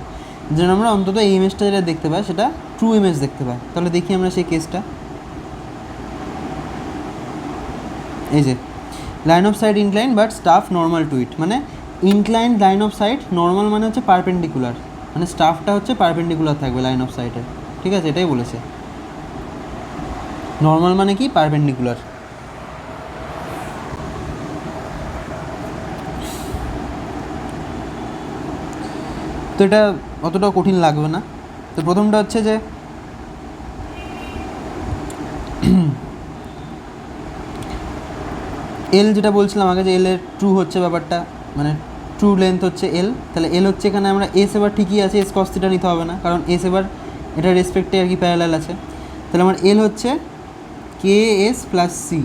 যেন আমরা অন্তত এই ইমেজটা যেটা দেখতে পাই সেটা ট্রু ইমেজ দেখতে পাই। তাহলে দেখি আমরা সেই কেসটা। এই যে line of sight incline but staff normal to it, মানে incline line of sight, normal মানে হচ্ছে পারপেন্ডিকুলার, মানে স্টাফটা হচ্ছে পারপেন্ডিকুলার থাকবে লাইন অফ সাইটে, ঠিক আছে, এটাই বলেছে। নর্মাল মানে কি, পারপেন্ডিকুলার। তো এটা অতটাও কঠিন লাগবে না। তো প্রথমটা হচ্ছে যে এল যেটা বলছিলাম আগে, যে এল এর ট্রু হচ্ছে ব্যাপারটা, মানে ট্রু লেন্থ হচ্ছে এল, তাহলে এল হচ্ছে এখানে আমরা এস এবার ঠিকই আছে, এস কস থিটা নিতে হবে না, কারণ এস এবার এটা রেসপেক্টে আর কি প্যারালাল আছে। তাহলে আমার এল হচ্ছে কে এস প্লাস সি,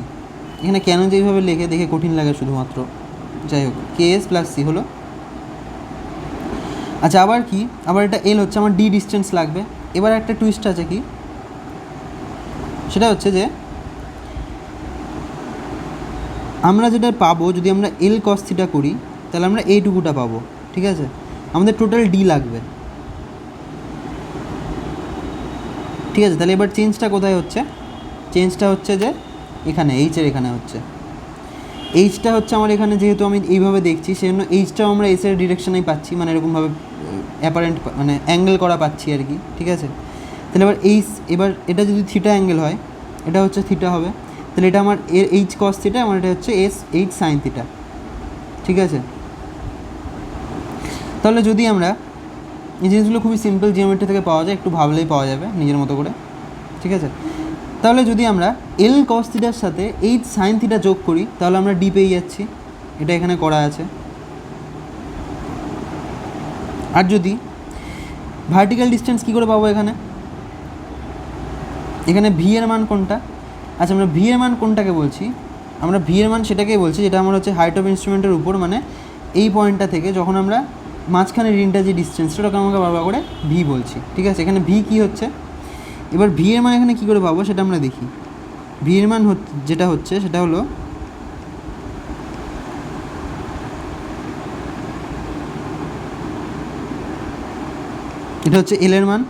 এখানে কেন যেইভাবে লেখে দেখে কঠিন লাগে শুধুমাত্র, যাই হোক কে এস প্লাস সি হলো। আচ্ছা আবার কি, আবার এটা এল হচ্ছে আমার ডি ডিস্টেন্স লাগবে। এবার একটা টুইস্ট আছে কি, সেটা হচ্ছে যে আমরা যেটা পাবো, যদি আমরা এল কস থিটা করি তাহলে আমরা এইটুকুটা পাবো, ঠিক আছে, আমাদের টোটাল ডি লাগবে, ঠিক আছে। তাহলে এবার চেঞ্জটা কোথায় হচ্ছে, চেঞ্জটা হচ্ছে যে এখানে এইচের এখানে হচ্ছে, এইচটা হচ্ছে আমার এখানে যেহেতু আমি এইভাবে দেখছি সেই জন্য এইচটাও আমরা এসের ডিরেকশনেই পাচ্ছি, মানে এরকমভাবে অ্যাপারেন্ট মানে অ্যাঙ্গেল করা পাচ্ছি আর কি, ঠিক আছে। তাহলে এবার এটা যদি থিটা অ্যাঙ্গেল হয়, এটা হচ্ছে থিটা হবে, তাহলে এটা আমার এইচ কস থিটা, আমার এটা হচ্ছে এইচ সাইন থিটা, ঠিক আছে। তাহলে যদি আমরা এই জিনিসগুলো খুবই সিম্পল জিওমেট্রি থেকে পাওয়া যায়, একটু ভাবলেই পাওয়া যাবে নিজের মতো করে, ঠিক আছে। তাহলে যদি আমরা এল কস থিটার সাথে এইচ সাইন থিটা যোগ করি তাহলে আমরা ডি পেয়ে যাচ্ছি, এটা এখানে করা আছে। আর যদি ভার্টিক্যাল ডিস্টেন্স কী করে পাবো এখানে, এখানে ভি এর মান কোনটা, আচ্ছা আমরা ভি এর মান কোনটাকে বলছি, আমরা ভি এর মান সেটাকেই বলছি যেটা আমার হচ্ছে হাইট অফ ইনস্ট্রুমেন্টের উপর, মানে এই পয়েন্টটা থেকে যখন আমরা মাঝখানে রিনটা যে ডিস্টেন্সটা ওটাকে আমাকে বারবার করে ভি বলছি, ঠিক আছে। এখানে ভি কী হচ্ছে, এবার ভি এর মান এখানে কী করে পাবো সেটা আমরা দেখি। ভি এর মান যেটা হচ্ছে সেটা হলো এটা হচ্ছে এল এর মান,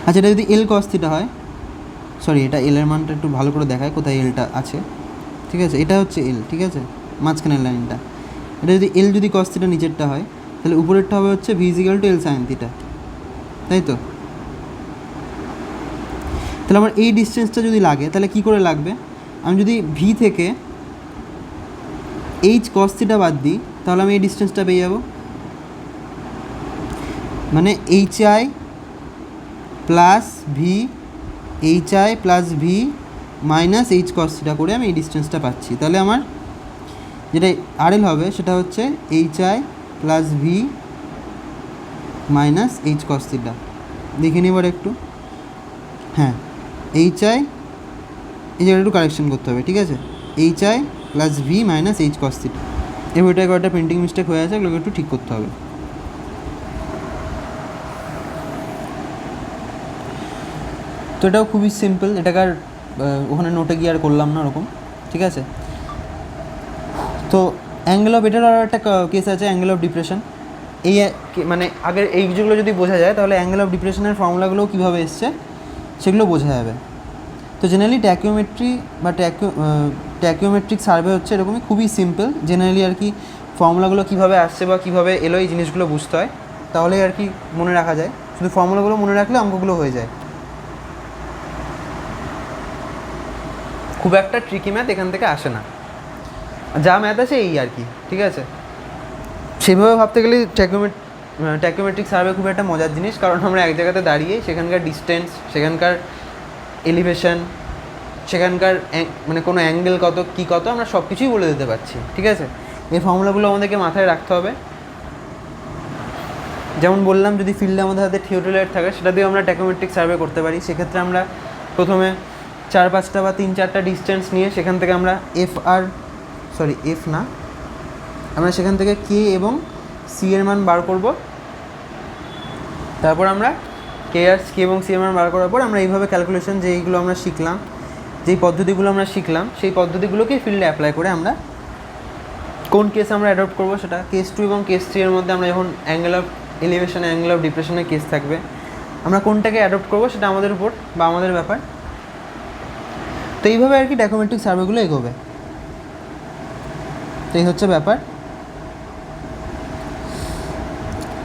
আচ্ছা এটা যদি এল কস থিটা হয়, সরি এটা এল এর মানটা একটু ভালো করে দেখায় কোথায় এলটা আছে, ঠিক আছে। এটা হচ্ছে এল, ঠিক আছে, মাঝখানের লাইনটা। এটা যদি এল যদি কস থিটা নিচেরটা হয় তাহলে উপরেরটা হবে হচ্ছে V is equal to L sine theta, তাই তো। তাহলে আমার এই ডিস্টেন্সটা যদি লাগে তাহলে কী করে লাগবে, আমি যদি ভি থেকে এইচ কস থিটা বাদ দিই তাহলে আমি এই ডিস্টেন্সটা পেয়ে যাব, মানে H I plus V, H I plus V minus H cos theta করে আমি এই ডিস্টেন্সটা পাচ্ছি। তাহলে আমার যেটা আর এল হবে সেটা হচ্ছে H I plus V minus H cos theta. দেখে নিই এবার একটু, হ্যাঁ এইচ আই, এই জায়গাটা একটু কারেকশন করতে হবে, ঠিক আছে, H I plus V minus H cos theta. এবার এটা কয়েকটা প্রিন্টিং মিস্টেক হয়ে আছে, এগুলোকে একটু ঠিক করতে হবে। তো এটাও খুবই সিম্পল, এটাকে আর ওখানে নোটে গিয়ে আর করলাম না ওরকম, ঠিক আছে। তো অ্যাঙ্গেল অফ এটার আর একটা কেস আছে, অ্যাঙ্গেল অফ ডিপ্রেশন। এই মানে আগের এই যেগুলো যদি বোঝা যায় তাহলে অ্যাঙ্গেল অফ ডিপ্রেশনের ফর্মুলাগুলোও কীভাবে এসছে সেগুলো বোঝা যাবে। তো জেনারেলি ট্যাকিওমেট্রি বা ট্যাকিওমেট্রিক সার্ভে হচ্ছে এরকমই, খুবই সিম্পল। জেনারেলি আর কি ফর্মুলাগুলো কীভাবে আসছে বা কীভাবে এলো এই জিনিসগুলো বুঝতে হয়, তাহলেই আর কি মনে রাখা যায়। শুধু ফর্মুলাগুলো মনে রাখলে অঙ্কগুলো হয়ে যায়। খুব একটা ট্রিকি ম্যাথ এখান থেকে আসে না, যা ম্যাথ আছে এই আর কি, ঠিক আছে। সেভাবে ভাবতে গেলে ট্যাকিওমেট্রিক সার্ভে খুব একটা মজার জিনিস, কারণ আমরা এক জায়গাতে দাঁড়িয়ে সেখানকার ডিস্টেন্স, সেখানকার এলিভেশন, সেখানকার মানে কোনো অ্যাঙ্গেল কত কী কত আমরা সব কিছুই বলে দিতে পারছি, ঠিক আছে। এই ফর্মুলাগুলো আমাদেরকে মাথায় রাখতে হবে। যেমন বললাম, যদি ফিল্ডে আমাদের হাতে থিওডোলাইট থাকে সেটা দিয়েও আমরা ট্যাকিওমেট্রিক সার্ভে করতে পারি। সেক্ষেত্রে আমরা প্রথমে 4-5টা বা 3-4টা ডিস্টেন্স নিয়ে সেখান থেকে আমরা আমরা সেখান থেকে কে এবং সি এর মান বার করব। তারপর আমরা কে এবং সি এর মান বার করার পর আমরা এইভাবে ক্যালকুলেশন যেইগুলো আমরা শিখলাম, যেই পদ্ধতিগুলো আমরা শিখলাম সেই পদ্ধতিগুলোকে ফিল্ডে অ্যাপ্লাই করে আমরা কোন কেস আমরা অ্যাডপ্ট করবো, সেটা কেস 2 এবং কেস 3 এর মধ্যে আমরা যখন angle of elevation, angle of ডিপ্রেশনের কেস থাকবে, আমরা কোনটাকে অ্যাডপ্ট করবো সেটা আমাদের উপর বা আমাদের ব্যাপার। তো এইভাবে আর কি ট্যাকিওমেট্রিক সার্ভেগুলো এগোবে। তো এই হচ্ছে ব্যাপার।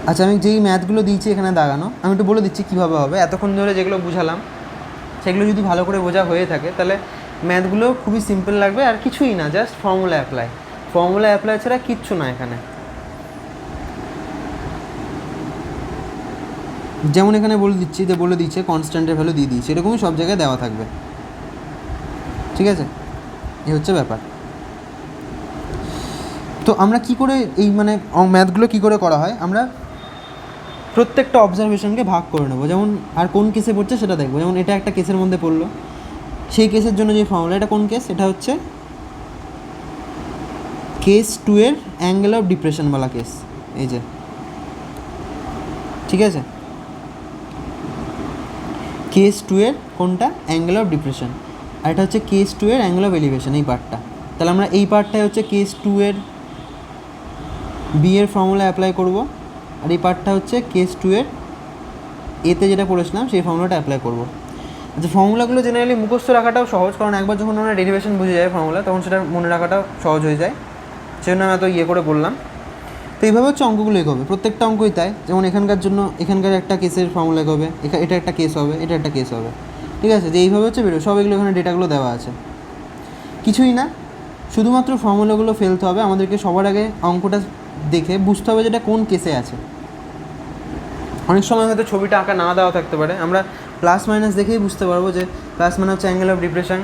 আচ্ছা, আমি যেই ম্যাথগুলো দিয়েছি এখানে দাগানো, আমি একটু বলে দিচ্ছি কীভাবে হবে। এতক্ষণ ধরে যেগুলো বুঝালাম সেগুলো যদি ভালো করে বোঝা হয়ে থাকে তাহলে ম্যাথগুলো খুবই সিম্পল লাগবে, আর কিছুই না, জাস্ট ফর্মুলা অ্যাপ্লাই ছাড়া কিচ্ছু না এখানে। যেমন এখানে বলে দিচ্ছে কনস্ট্যান্টের ভ্যালু দিয়ে দিয়েছে, এরকমই সব জায়গায় দেওয়া থাকবে, ঠিক আছে। এই হচ্ছে ব্যাপার। তো আমরা কি করে এই মানে ম্যাথগুলো কী করে করা হয়, আমরা প্রত্যেকটা অবজারভেশনকে ভাগ করে নেবো। যেমন আর কোন কেসে পড়ছে সেটা দেখবো। যেমন এটা একটা কেসের মধ্যে পড়লো, সেই কেসের জন্য যে ফর্মুলা, এটা কোন কেস, এটা হচ্ছে কেস 2 এর অ্যাঙ্গেল অফ ডিপ্রেশনওয়ালা কেস, এই যে, ঠিক আছে। কেস 2 এর কোনটা, অ্যাঙ্গেল অফ ডিপ্রেশন, আর এটা হচ্ছে কেস 2 এর অ্যাঙ্গেল অফ এলিভেশন, এই পার্টটা। তাহলে আমরা এই পার্টটাই হচ্ছে কেস 2 এর বি এর ফর্মুলা অ্যাপ্লাই করব, আর এই পার্টটা হচ্ছে কেস 2 এর এতে যেটা পড়েছিলাম সেই ফর্মুলাটা অ্যাপ্লাই করব। যে ফর্মুলাগুলো জেনারেলি মুখস্থ রাখাটাও সহজ, কারণ একবার যখন আমরা ডেরিভেশন বুঝে যায় ফর্মুলা, তখন সেটা মনে রাখাটাও সহজ হয়ে যায়, সেজন্য আমি এত করে বললাম। তো এইভাবে হচ্ছে অঙ্কগুলো এগোবে, প্রত্যেকটা অঙ্কই তাই। যেমন এখানকার জন্য এখানকার একটা কেসের ফর্মুলা এগোবে, এটা একটা কেস হবে, এটা একটা কেস হবে, ঠিক আছে? যে এইভাবে হচ্ছে বেরো, সব এগুলো এখানে ডেটাগুলো দেওয়া আছে, কিছুই না, শুধুমাত্র ফর্মুলাগুলো ফেলতে হবে। আমাদেরকে সবার আগে অঙ্কটা দেখে বুঝতে হবে যেটা কোন কেসে আছে। অনেক সময় হয়তো ছবিটা আঁকা না দেওয়া থাকতে পারে, আমরা প্লাস মাইনাস দেখেই বুঝতে পারবো যে প্লাস মানে হচ্ছে angle of depression,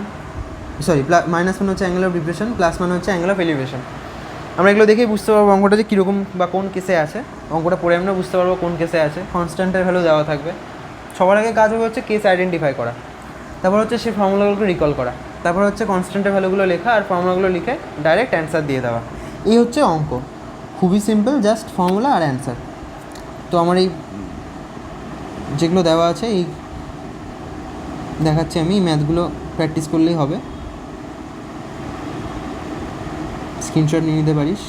sorry minus মানে হচ্ছে অ্যাঙ্গেল অফ ডিপ্রেশন, প্লাস মানে হচ্ছে অ্যাঙ্গেল অফ এলিভেশন। আমরা এগুলো দেখেই বুঝতে পারবো অঙ্কটা যে কীরকম বা কোন কেসে আছে। অঙ্কটা পড়ে আমরা বুঝতে পারবো কোন কেসে আছে। কনস্ট্যান্টের ভ্যালু দেওয়া থাকবে। সবার আগে কাজ হবে হচ্ছে কেস আইডেন্টিফাই করা, তারপর হচ্ছে সেই ফর্মুলাগুলোকে রিকল করা, তারপর হচ্ছে কনস্ট্যান্টের ভ্যালুগুলো লেখা আর ফর্মুলাগুলো লিখে ডাইরেক্ট অ্যান্সার দিয়ে দেওয়া। এই হচ্ছে অঙ্ক, খুবই সিম্পল, জাস্ট ফর্মুলা আর অ্যান্সার। তো আমার এই যেগুলো দেওয়া আছে এই দেখাচ্ছি আমি, ম্যাথগুলো প্র্যাকটিস করলেই হবে, স্ক্রিনশট নিয়ে নিতে পারিস।